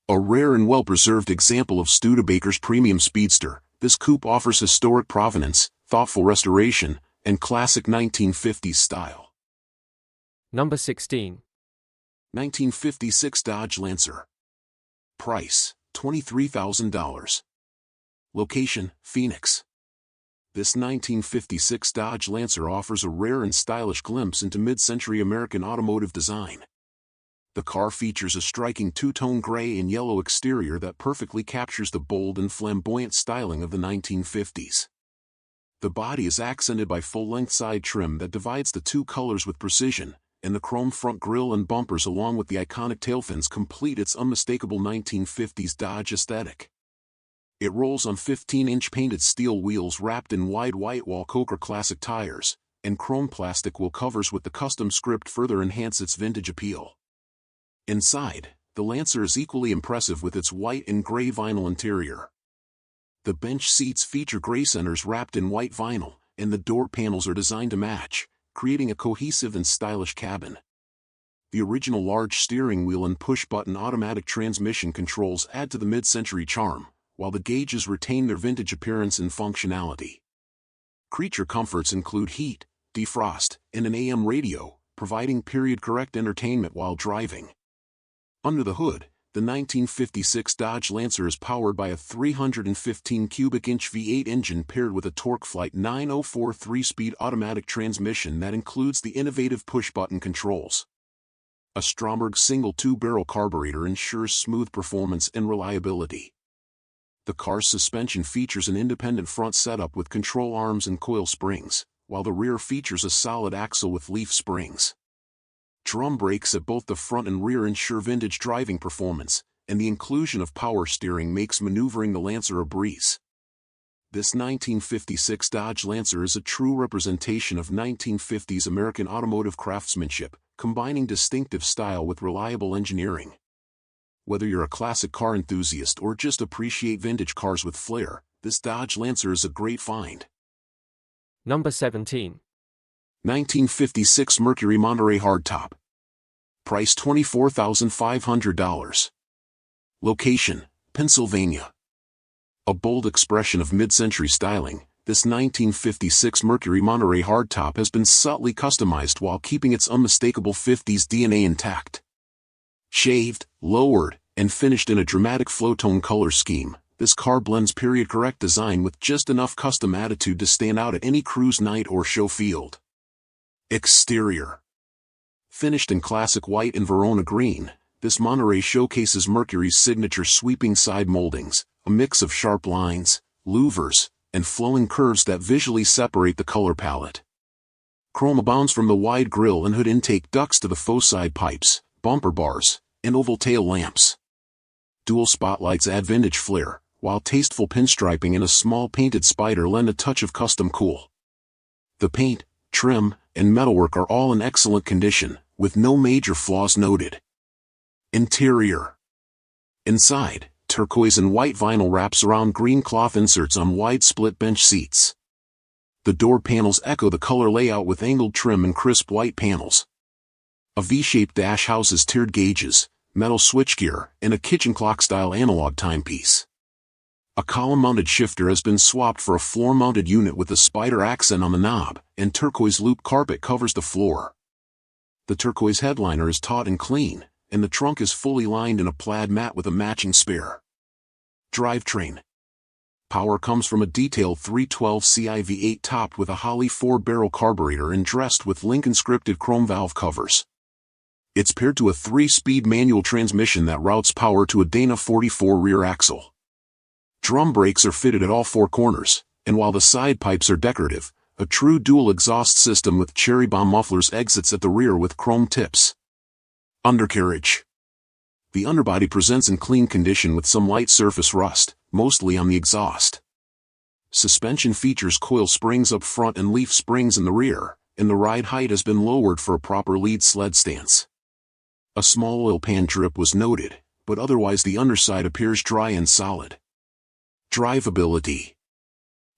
A rare and well-preserved example of Studebaker's premium speedster, this coupe offers historic provenance, thoughtful restoration, and classic 1950s style. Number 16. 1956 Dodge Lancer. Price, $23,000. Location, Phoenix. This 1956 Dodge Lancer offers a rare and stylish glimpse into mid-century American automotive design. The car features a striking two-tone gray and yellow exterior that perfectly captures the bold and flamboyant styling of the 1950s. The body is accented by full-length side trim that divides the two colors with precision, and the chrome front grille and bumpers along with the iconic tailfins complete its unmistakable 1950s Dodge aesthetic. It rolls on 15-inch painted steel wheels wrapped in wide white-wall Coker Classic tires, and chrome plastic wheel covers with the custom script further enhance its vintage appeal. Inside, the Lancer is equally impressive with its white and gray vinyl interior. The bench seats feature gray centers wrapped in white vinyl, and the door panels are designed to match, creating a cohesive and stylish cabin. The original large steering wheel and push-button automatic transmission controls add to the mid-century charm, while the gauges retain their vintage appearance and functionality. Creature comforts include heat, defrost, and an AM radio, providing period-correct entertainment while driving. Under the hood, the 1956 Dodge Lancer is powered by a 315 cubic inch V8 engine paired with a TorqueFlite 904 3-speed automatic transmission that includes the innovative push-button controls. A Stromberg single 2-barrel carburetor ensures smooth performance and reliability. The car's suspension features an independent front setup with control arms and coil springs, while the rear features a solid axle with leaf springs. Drum brakes at both the front and rear ensure vintage driving performance, and the inclusion of power steering makes maneuvering the Lancer a breeze. This 1956 Dodge Lancer is a true representation of 1950s American automotive craftsmanship, combining distinctive style with reliable engineering. Whether you're a classic car enthusiast or just appreciate vintage cars with flair, this Dodge Lancer is a great find. Number 17. 1956 Mercury Monterey Hardtop. Price $24,500. Location, Pennsylvania. A bold expression of mid-century styling, this 1956 Mercury Monterey Hardtop has been subtly customized while keeping its unmistakable 50s DNA intact. Shaved, lowered, and finished in a dramatic flow-tone color scheme, this car blends period-correct design with just enough custom attitude to stand out at any cruise night or show field. Exterior. Finished in classic white and Verona green, this Monterey showcases Mercury's signature sweeping side moldings, a mix of sharp lines, louvers, and flowing curves that visually separate the color palette. Chrome abounds from the wide grille and hood intake ducts to the faux side pipes, bumper bars, and oval tail lamps. Dual spotlights add vintage flair, while tasteful pinstriping and a small painted spider lend a touch of custom cool. The paint, trim, and metalwork are all in excellent condition, with no major flaws noted. Interior. Inside, turquoise and white vinyl wraps around green cloth inserts on wide split bench seats. The door panels echo the color layout with angled trim and crisp white panels. A V-shaped dash houses tiered gauges, metal switchgear, and a kitchen clock-style analog timepiece. A column-mounted shifter has been swapped for a floor-mounted unit with a spider accent on the knob, and turquoise loop carpet covers the floor. The turquoise headliner is taut and clean, and the trunk is fully lined in a plaid mat with a matching spare. Drivetrain. Power comes from a detailed 312ci V8 topped with a Holley 4-barrel carburetor and dressed with Lincoln-scripted chrome valve covers. It's paired to a 3-speed manual transmission that routes power to a Dana 44 rear axle. Drum brakes are fitted at all 4 corners, and while the side pipes are decorative, a true dual exhaust system with cherry bomb mufflers exits at the rear with chrome tips. Undercarriage. The underbody presents in clean condition with some light surface rust, mostly on the exhaust. Suspension features coil springs up front and leaf springs in the rear, and the ride height has been lowered for a proper lead sled stance. A small oil pan drip was noted, but otherwise the underside appears dry and solid. Drivability.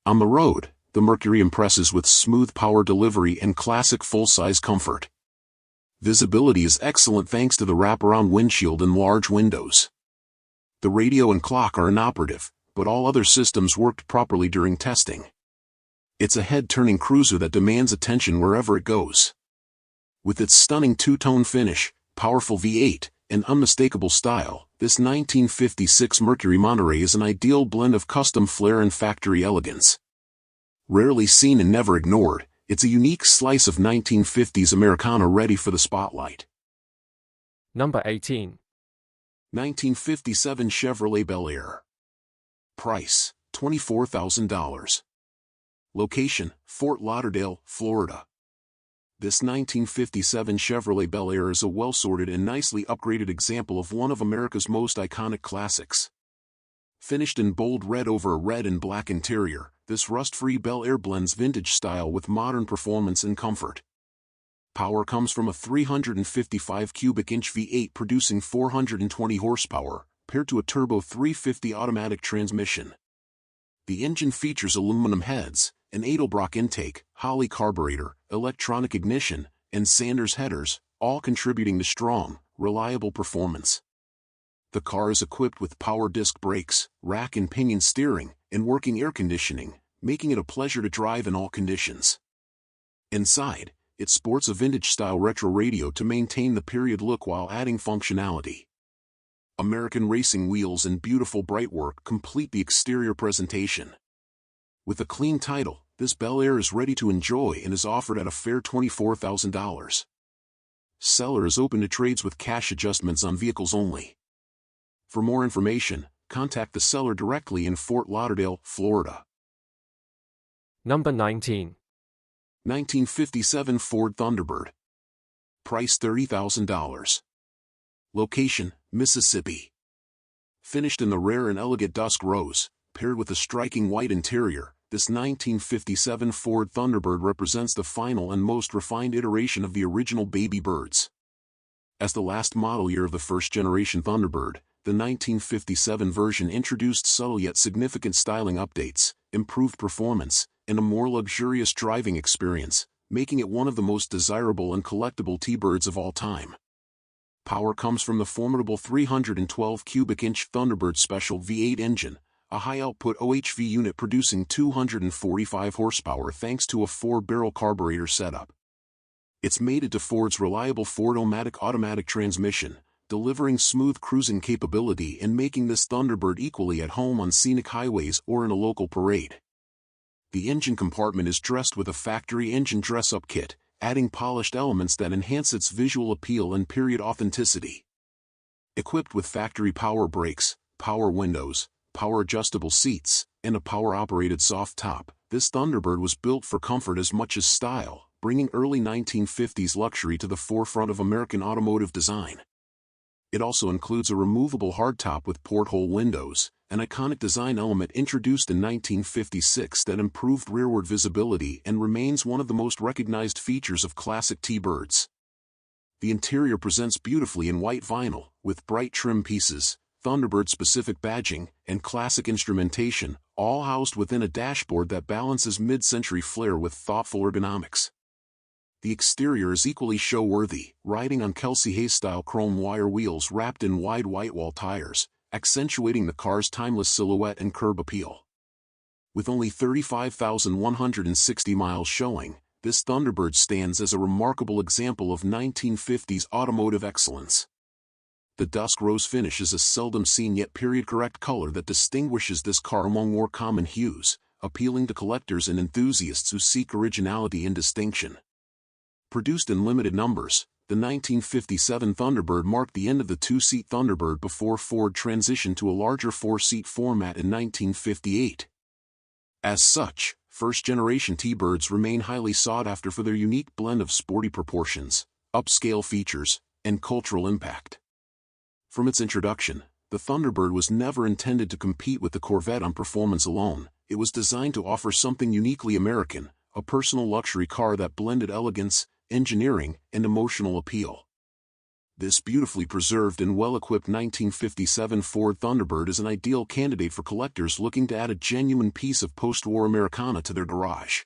On the road, the Mercury impresses with smooth power delivery and classic full-size comfort. Visibility is excellent thanks to the wraparound windshield and large windows. The radio and clock are inoperative, but all other systems worked properly during testing. It's a head-turning cruiser that demands attention wherever it goes. With its stunning two-tone finish, powerful V8, and unmistakable style, this 1956 Mercury Monterey is an ideal blend of custom flair and factory elegance. Rarely seen and never ignored, it's a unique slice of 1950s Americana ready for the spotlight. Number 18. 1957 Chevrolet Bel Air. Price, $24,000. Location, Fort Lauderdale, Florida. This 1957 Chevrolet Bel Air is a well-sorted and nicely upgraded example of one of America's most iconic classics. Finished in bold red over a red and black interior, this rust-free Bel Air blends vintage style with modern performance and comfort. Power comes from a 355 cubic inch V8 producing 420 horsepower, paired to a turbo 350 automatic transmission. The engine features aluminum heads, an Edelbrock intake, Holley carburetor, electronic ignition, and Sanders headers, all contributing to strong, reliable performance. The car is equipped with power disc brakes, rack and pinion steering, and working air conditioning, making it a pleasure to drive in all conditions. Inside, it sports a vintage-style retro radio to maintain the period look while adding functionality. American racing wheels and beautiful brightwork complete the exterior presentation. With a clean title, this Bel Air is ready to enjoy and is offered at a fair $24,000. Seller is open to trades with cash adjustments on vehicles only. For more information, contact the seller directly in Fort Lauderdale, Florida. Number 19. 1957 Ford Thunderbird. Price $30,000. Location, Mississippi. Finished in the rare and elegant dusk rose, paired with a striking white interior, this 1957 Ford Thunderbird represents the final and most refined iteration of the original Baby Birds. As the last model year of the first-generation Thunderbird, the 1957 version introduced subtle yet significant styling updates, improved performance, and a more luxurious driving experience, making it one of the most desirable and collectible T-Birds of all time. Power comes from the formidable 312 cubic inch Thunderbird Special V8 engine, a high-output OHV unit producing 245 horsepower thanks to a 4-barrel carburetor setup. It's mated to Ford's reliable Ford-O-Matic automatic transmission, delivering smooth cruising capability and making this Thunderbird equally at home on scenic highways or in a local parade. The engine compartment is dressed with a factory engine dress-up kit, adding polished elements that enhance its visual appeal and period authenticity. Equipped with factory power brakes, power windows, power-adjustable seats, and a power-operated soft top, this Thunderbird was built for comfort as much as style, bringing early 1950s luxury to the forefront of American automotive design. It also includes a removable hardtop with porthole windows, an iconic design element introduced in 1956 that improved rearward visibility and remains one of the most recognized features of classic T-Birds. The interior presents beautifully in white vinyl, with bright trim pieces, Thunderbird-specific badging, and classic instrumentation, all housed within a dashboard that balances mid-century flair with thoughtful ergonomics. The exterior is equally show-worthy, riding on Kelsey Hayes-style chrome wire wheels wrapped in wide white-wall tires, accentuating the car's timeless silhouette and curb appeal. With only 35,160 miles showing, this Thunderbird stands as a remarkable example of 1950s automotive excellence. The dusk rose finish is a seldom-seen yet period-correct color that distinguishes this car among more common hues, appealing to collectors and enthusiasts who seek originality and distinction. Produced in limited numbers, the 1957 Thunderbird marked the end of the two-seat Thunderbird before Ford transitioned to a larger four-seat format in 1958. As such, first-generation T-Birds remain highly sought after for their unique blend of sporty proportions, upscale features, and cultural impact. From its introduction, the Thunderbird was never intended to compete with the Corvette on performance alone. It was designed to offer something uniquely American, a personal luxury car that blended elegance, engineering, and emotional appeal. This beautifully preserved and well-equipped 1957 Ford Thunderbird is an ideal candidate for collectors looking to add a genuine piece of post-war Americana to their garage.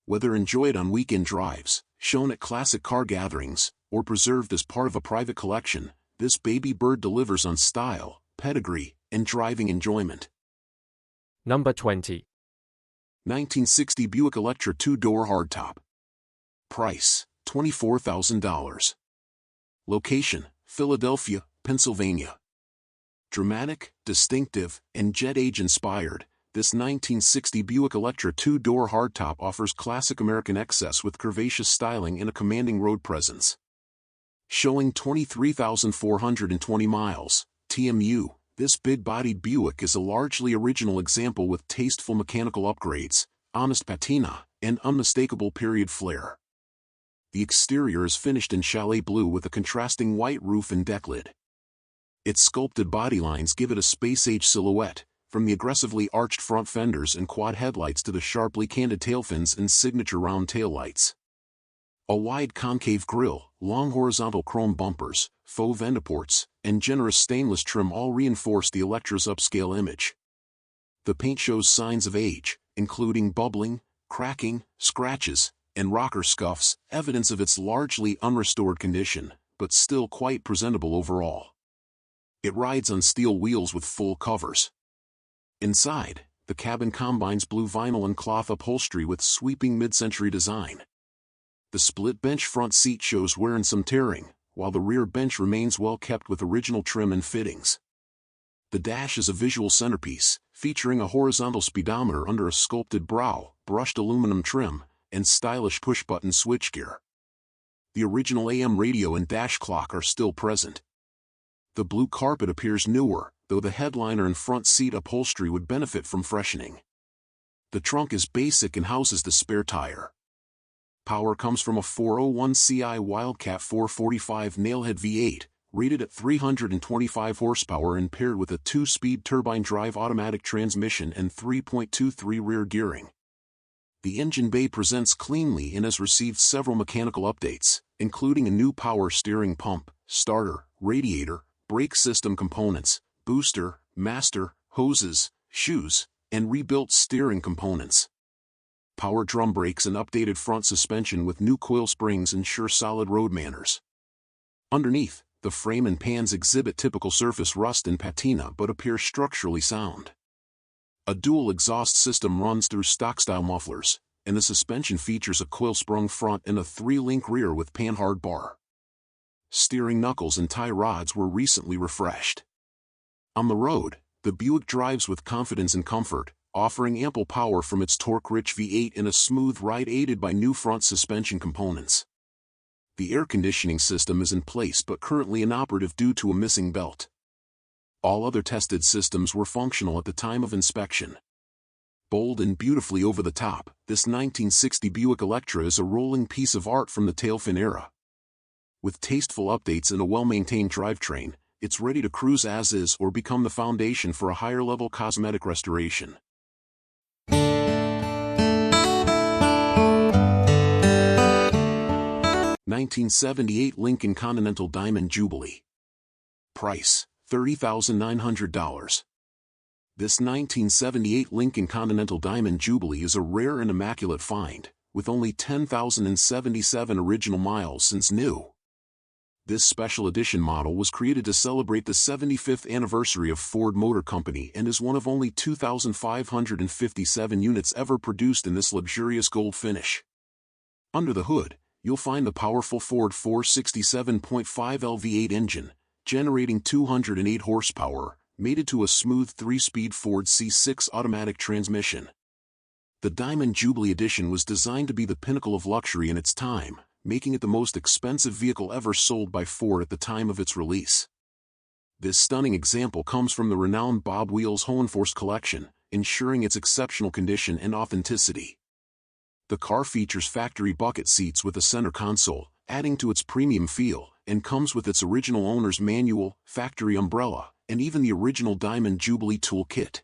Whether enjoyed on weekend drives, shown at classic car gatherings, or preserved as part of a private collection, this baby bird delivers on style, pedigree, and driving enjoyment. Number 20. 1960 Buick Electra 2-door hardtop. Price, $24,000. Location, Philadelphia, Pennsylvania. Dramatic, distinctive, and jet age inspired, this 1960 Buick Electra 2-door hardtop offers classic American excess with curvaceous styling and a commanding road presence. Showing 23,420 miles, TMU, this big-bodied Buick is a largely original example with tasteful mechanical upgrades, honest patina, and unmistakable period flair. The exterior is finished in chalet blue with a contrasting white roof and deck lid. Its sculpted body lines give it a space-age silhouette, from the aggressively arched front fenders and quad headlights to the sharply canted tailfins and signature round taillights. A wide concave grille, long horizontal chrome bumpers, faux vendiports, and generous stainless trim all reinforce the Electra's upscale image. The paint shows signs of age, including bubbling, cracking, scratches, and rocker scuffs, evidence of its largely unrestored condition, but still quite presentable overall. It rides on steel wheels with full covers. Inside, the cabin combines blue vinyl and cloth upholstery with sweeping mid-century design. The split bench front seat shows wear and some tearing, while the rear bench remains well kept with original trim and fittings. The dash is a visual centerpiece, featuring a horizontal speedometer under a sculpted brow, brushed aluminum trim, and stylish push-button switchgear. The original AM radio and dash clock are still present. The blue carpet appears newer, though the headliner and front seat upholstery would benefit from freshening. The trunk is basic and houses the spare tire. Power comes from a 401 CI Wildcat 445 nailhead V8, rated at 325 horsepower and paired with a 2-speed turbine drive automatic transmission and 3.23 rear gearing. The engine bay presents cleanly and has received several mechanical updates, including a new power steering pump, starter, radiator, brake system components, booster, master, hoses, shoes, and rebuilt steering components. Power drum brakes and updated front suspension with new coil springs ensure solid road manners. Underneath, the frame and pans exhibit typical surface rust and patina but appear structurally sound. A dual exhaust system runs through stock-style mufflers, and the suspension features a coil-sprung front and a 3-link rear with panhard bar. Steering knuckles and tie rods were recently refreshed. On the road, the Buick drives with confidence and comfort, offering ample power from its torque-rich V8 and a smooth ride aided by new front suspension components. The air conditioning system is in place but currently inoperative due to a missing belt. All other tested systems were functional at the time of inspection. Bold and beautifully over the top, this 1960 Buick Electra is a rolling piece of art from the tailfin era. With tasteful updates and a well-maintained drivetrain, it's ready to cruise as is or become the foundation for a higher-level cosmetic restoration. 1978 Lincoln Continental Diamond Jubilee. Price, $30,900. This 1978 Lincoln Continental Diamond Jubilee is a rare and immaculate find, with only 10,077 original miles since new. This special edition model was created to celebrate the 75th anniversary of Ford Motor Company and is one of only 2,557 units ever produced in this luxurious gold finish. Under the hood, you'll find the powerful Ford 467.5L V8 engine, generating 208 horsepower, mated to a smooth 3-speed Ford C6 automatic transmission. The Diamond Jubilee Edition was designed to be the pinnacle of luxury in its time, making it the most expensive vehicle ever sold by Ford at the time of its release. This stunning example comes from the renowned Bob Wheels Hohenforce collection, ensuring its exceptional condition and authenticity. The car features factory bucket seats with a center console, adding to its premium feel, and comes with its original owner's manual, factory umbrella, and even the original Diamond Jubilee tool kit.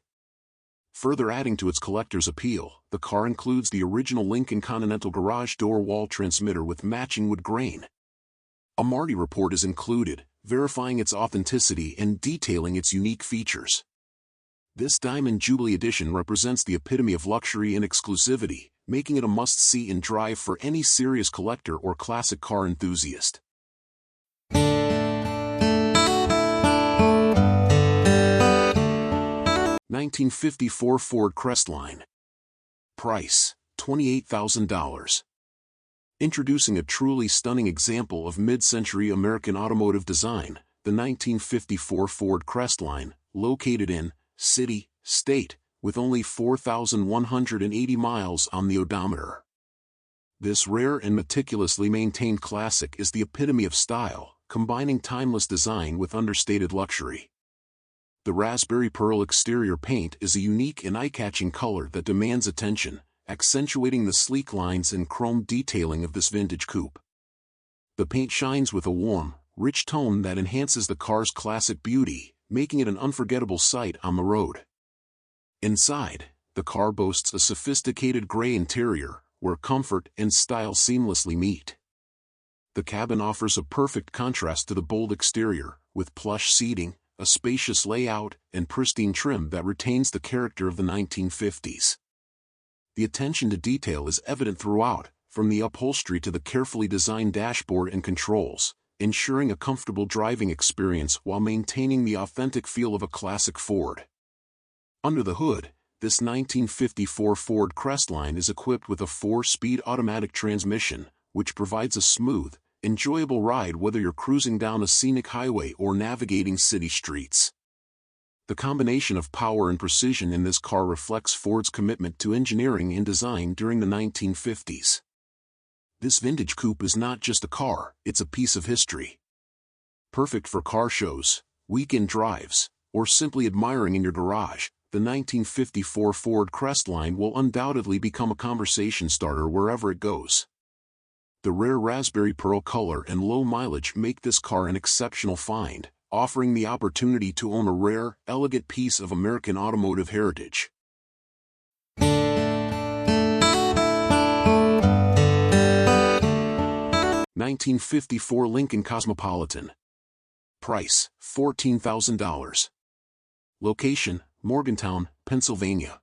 Further adding to its collector's appeal, the car includes the original Lincoln Continental garage door wall transmitter with matching wood grain. A Marti report is included, verifying its authenticity and detailing its unique features. This Diamond Jubilee Edition represents the epitome of luxury and exclusivity, making it a must-see and drive for any serious collector or classic car enthusiast. 1954 Ford Crestline. Price, $28,000. Introducing a truly stunning example of mid-century American automotive design, the 1954 Ford Crestline, located in City, State, with only 4,180 miles on the odometer. This rare and meticulously maintained classic is the epitome of style, combining timeless design with understated luxury. The raspberry pearl exterior paint is a unique and eye-catching color that demands attention, accentuating the sleek lines and chrome detailing of this vintage coupe. The paint shines with a warm, rich tone that enhances the car's classic beauty, making it an unforgettable sight on the road. Inside, the car boasts a sophisticated gray interior, where comfort and style seamlessly meet. The cabin offers a perfect contrast to the bold exterior, with plush seating, a spacious layout, and pristine trim that retains the character of the 1950s. The attention to detail is evident throughout, from the upholstery to the carefully designed dashboard and controls, ensuring a comfortable driving experience while maintaining the authentic feel of a classic Ford. Under the hood, this 1954 Ford Crestline is equipped with a 4-speed automatic transmission, which provides a smooth, enjoyable ride whether you're cruising down a scenic highway or navigating city streets. The combination of power and precision in this car reflects Ford's commitment to engineering and design during the 1950s. This vintage coupe is not just a car, it's a piece of history. Perfect for car shows, weekend drives, or simply admiring in your garage, the 1954 Ford Crestline will undoubtedly become a conversation starter wherever it goes. The rare raspberry pearl color and low mileage make this car an exceptional find, offering the opportunity to own a rare, elegant piece of American automotive heritage. 1954 Lincoln Cosmopolitan. Price, $14,000. Location, Morgantown, Pennsylvania.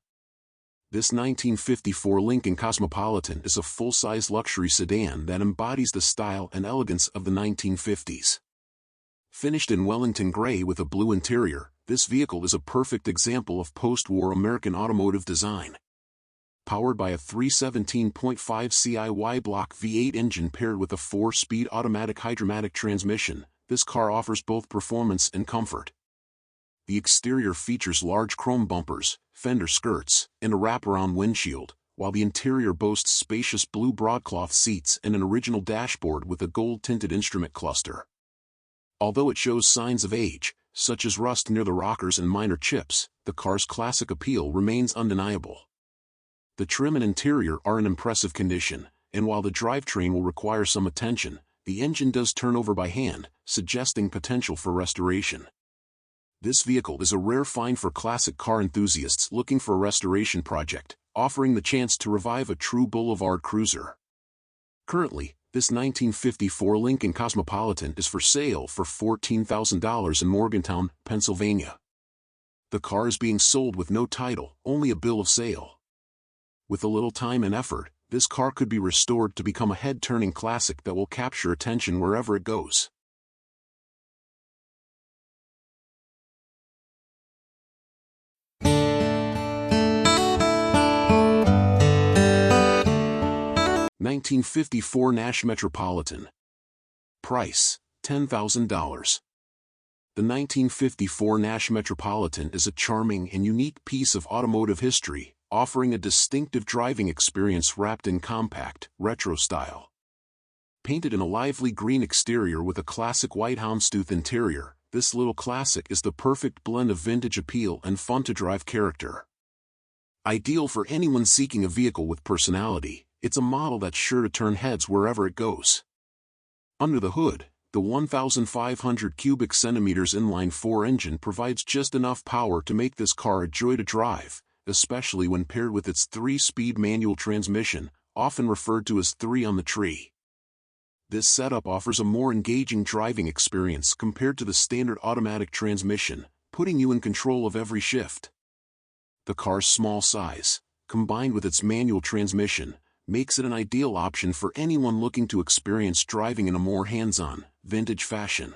This 1954 Lincoln Cosmopolitan is a full-size luxury sedan that embodies the style and elegance of the 1950s. Finished in Wellington gray with a blue interior, this vehicle is a perfect example of post-war American automotive design. Powered by a 317.5 CI Y-block V8 engine paired with a 4-speed automatic hydromatic transmission, this car offers both performance and comfort. The exterior features large chrome bumpers, fender skirts, and a wraparound windshield, while the interior boasts spacious blue broadcloth seats and an original dashboard with a gold-tinted instrument cluster. Although it shows signs of age, such as rust near the rockers and minor chips, the car's classic appeal remains undeniable. The trim and interior are in impressive condition, and while the drivetrain will require some attention, the engine does turn over by hand, suggesting potential for restoration. This vehicle is a rare find for classic car enthusiasts looking for a restoration project, offering the chance to revive a true boulevard cruiser. Currently, this 1954 Lincoln Cosmopolitan is for sale for $14,000 in Morgantown, Pennsylvania. The car is being sold with no title, only a bill of sale. With a little time and effort, this car could be restored to become a head-turning classic that will capture attention wherever it goes. (1954 Nash Metropolitan). Price, $10,000. The 1954 Nash Metropolitan is a charming and unique piece of automotive history, offering a distinctive driving experience wrapped in compact, retro style. Painted in a lively green exterior with a classic white houndstooth interior, this little classic is the perfect blend of vintage appeal and fun-to-drive character. Ideal for anyone seeking a vehicle with personality, it's a model that's sure to turn heads wherever it goes. Under the hood, the 1,500 cubic centimeters inline-4 engine provides just enough power to make this car a joy to drive, especially when paired with its 3-speed manual transmission, often referred to as 3 on the tree. This setup offers a more engaging driving experience compared to the standard automatic transmission, putting you in control of every shift. The car's small size, combined with its manual transmission, makes it an ideal option for anyone looking to experience driving in a more hands-on, vintage fashion.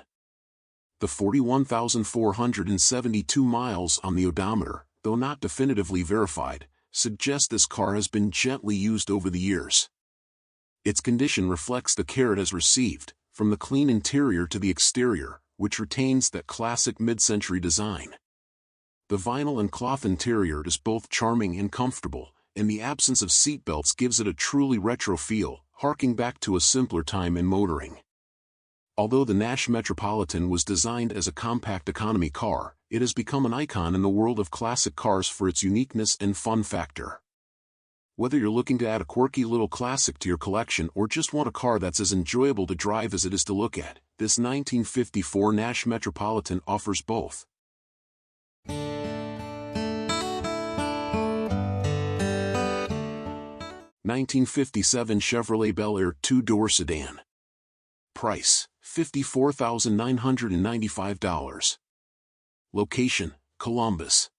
The 41,472 miles on the odometer, though not definitively verified, suggest this car has been gently used over the years. Its condition reflects the care it has received, from the clean interior to the exterior, which retains that classic mid-century design. The vinyl and cloth interior is both charming and comfortable, and the absence of seatbelts gives it a truly retro feel, harking back to a simpler time in motoring. Although the Nash Metropolitan was designed as a compact economy car, it has become an icon in the world of classic cars for its uniqueness and fun factor. Whether you're looking to add a quirky little classic to your collection or just want a car that's as enjoyable to drive as it is to look at, this 1954 Nash Metropolitan offers both. 1957 Chevrolet Bel Air two-door sedan. Price, $54,995. Location, Columbus.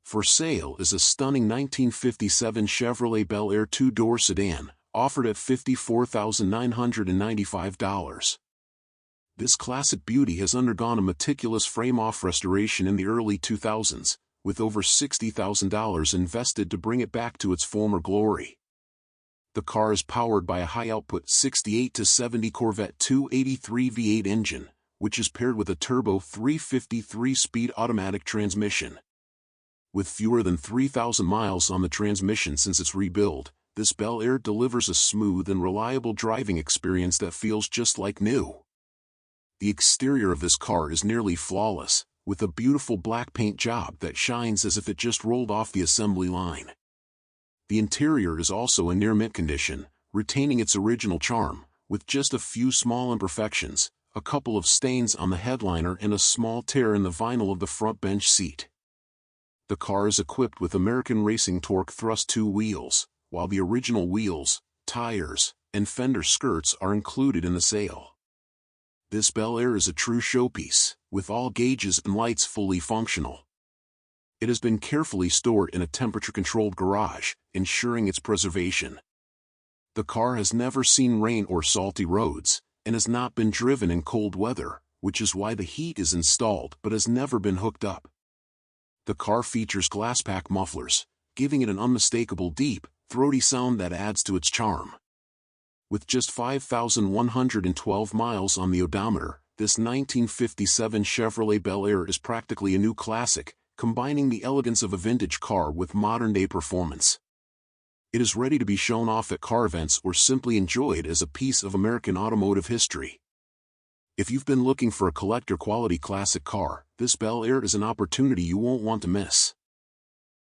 For sale is a stunning 1957 Chevrolet Bel Air two-door sedan, offered at $54,995. This classic beauty has undergone a meticulous frame-off restoration in the early 2000s, with over $60,000 invested to bring it back to its former glory. The car is powered by a high-output 68 to 70 Corvette 283 V8 engine, which is paired with a turbo 353-speed automatic transmission. With fewer than 3,000 miles on the transmission since its rebuild, this Bel Air delivers a smooth and reliable driving experience that feels just like new. The exterior of this car is nearly flawless, with a beautiful black paint job that shines as if it just rolled off the assembly line. The interior is also in near mint condition, retaining its original charm, with just a few small imperfections, a couple of stains on the headliner and a small tear in the vinyl of the front bench seat. The car is equipped with American Racing Torque Thrust 2 wheels, while the original wheels, tires, and fender skirts are included in the sale. This Bel Air is a true showpiece, with all gauges and lights fully functional. It has been carefully stored in a temperature-controlled garage, ensuring its preservation. The car has never seen rain or salty roads, and has not been driven in cold weather, which is why the heat is installed but has never been hooked up. The car features glass-pack mufflers, giving it an unmistakable deep, throaty sound that adds to its charm. With just 5,112 miles on the odometer, this 1957 Chevrolet Bel Air is practically a new classic, combining the elegance of a vintage car with modern-day performance. It is ready to be shown off at car events or simply enjoyed as a piece of American automotive history. If you've been looking for a collector-quality classic car, this Bel Air is an opportunity you won't want to miss.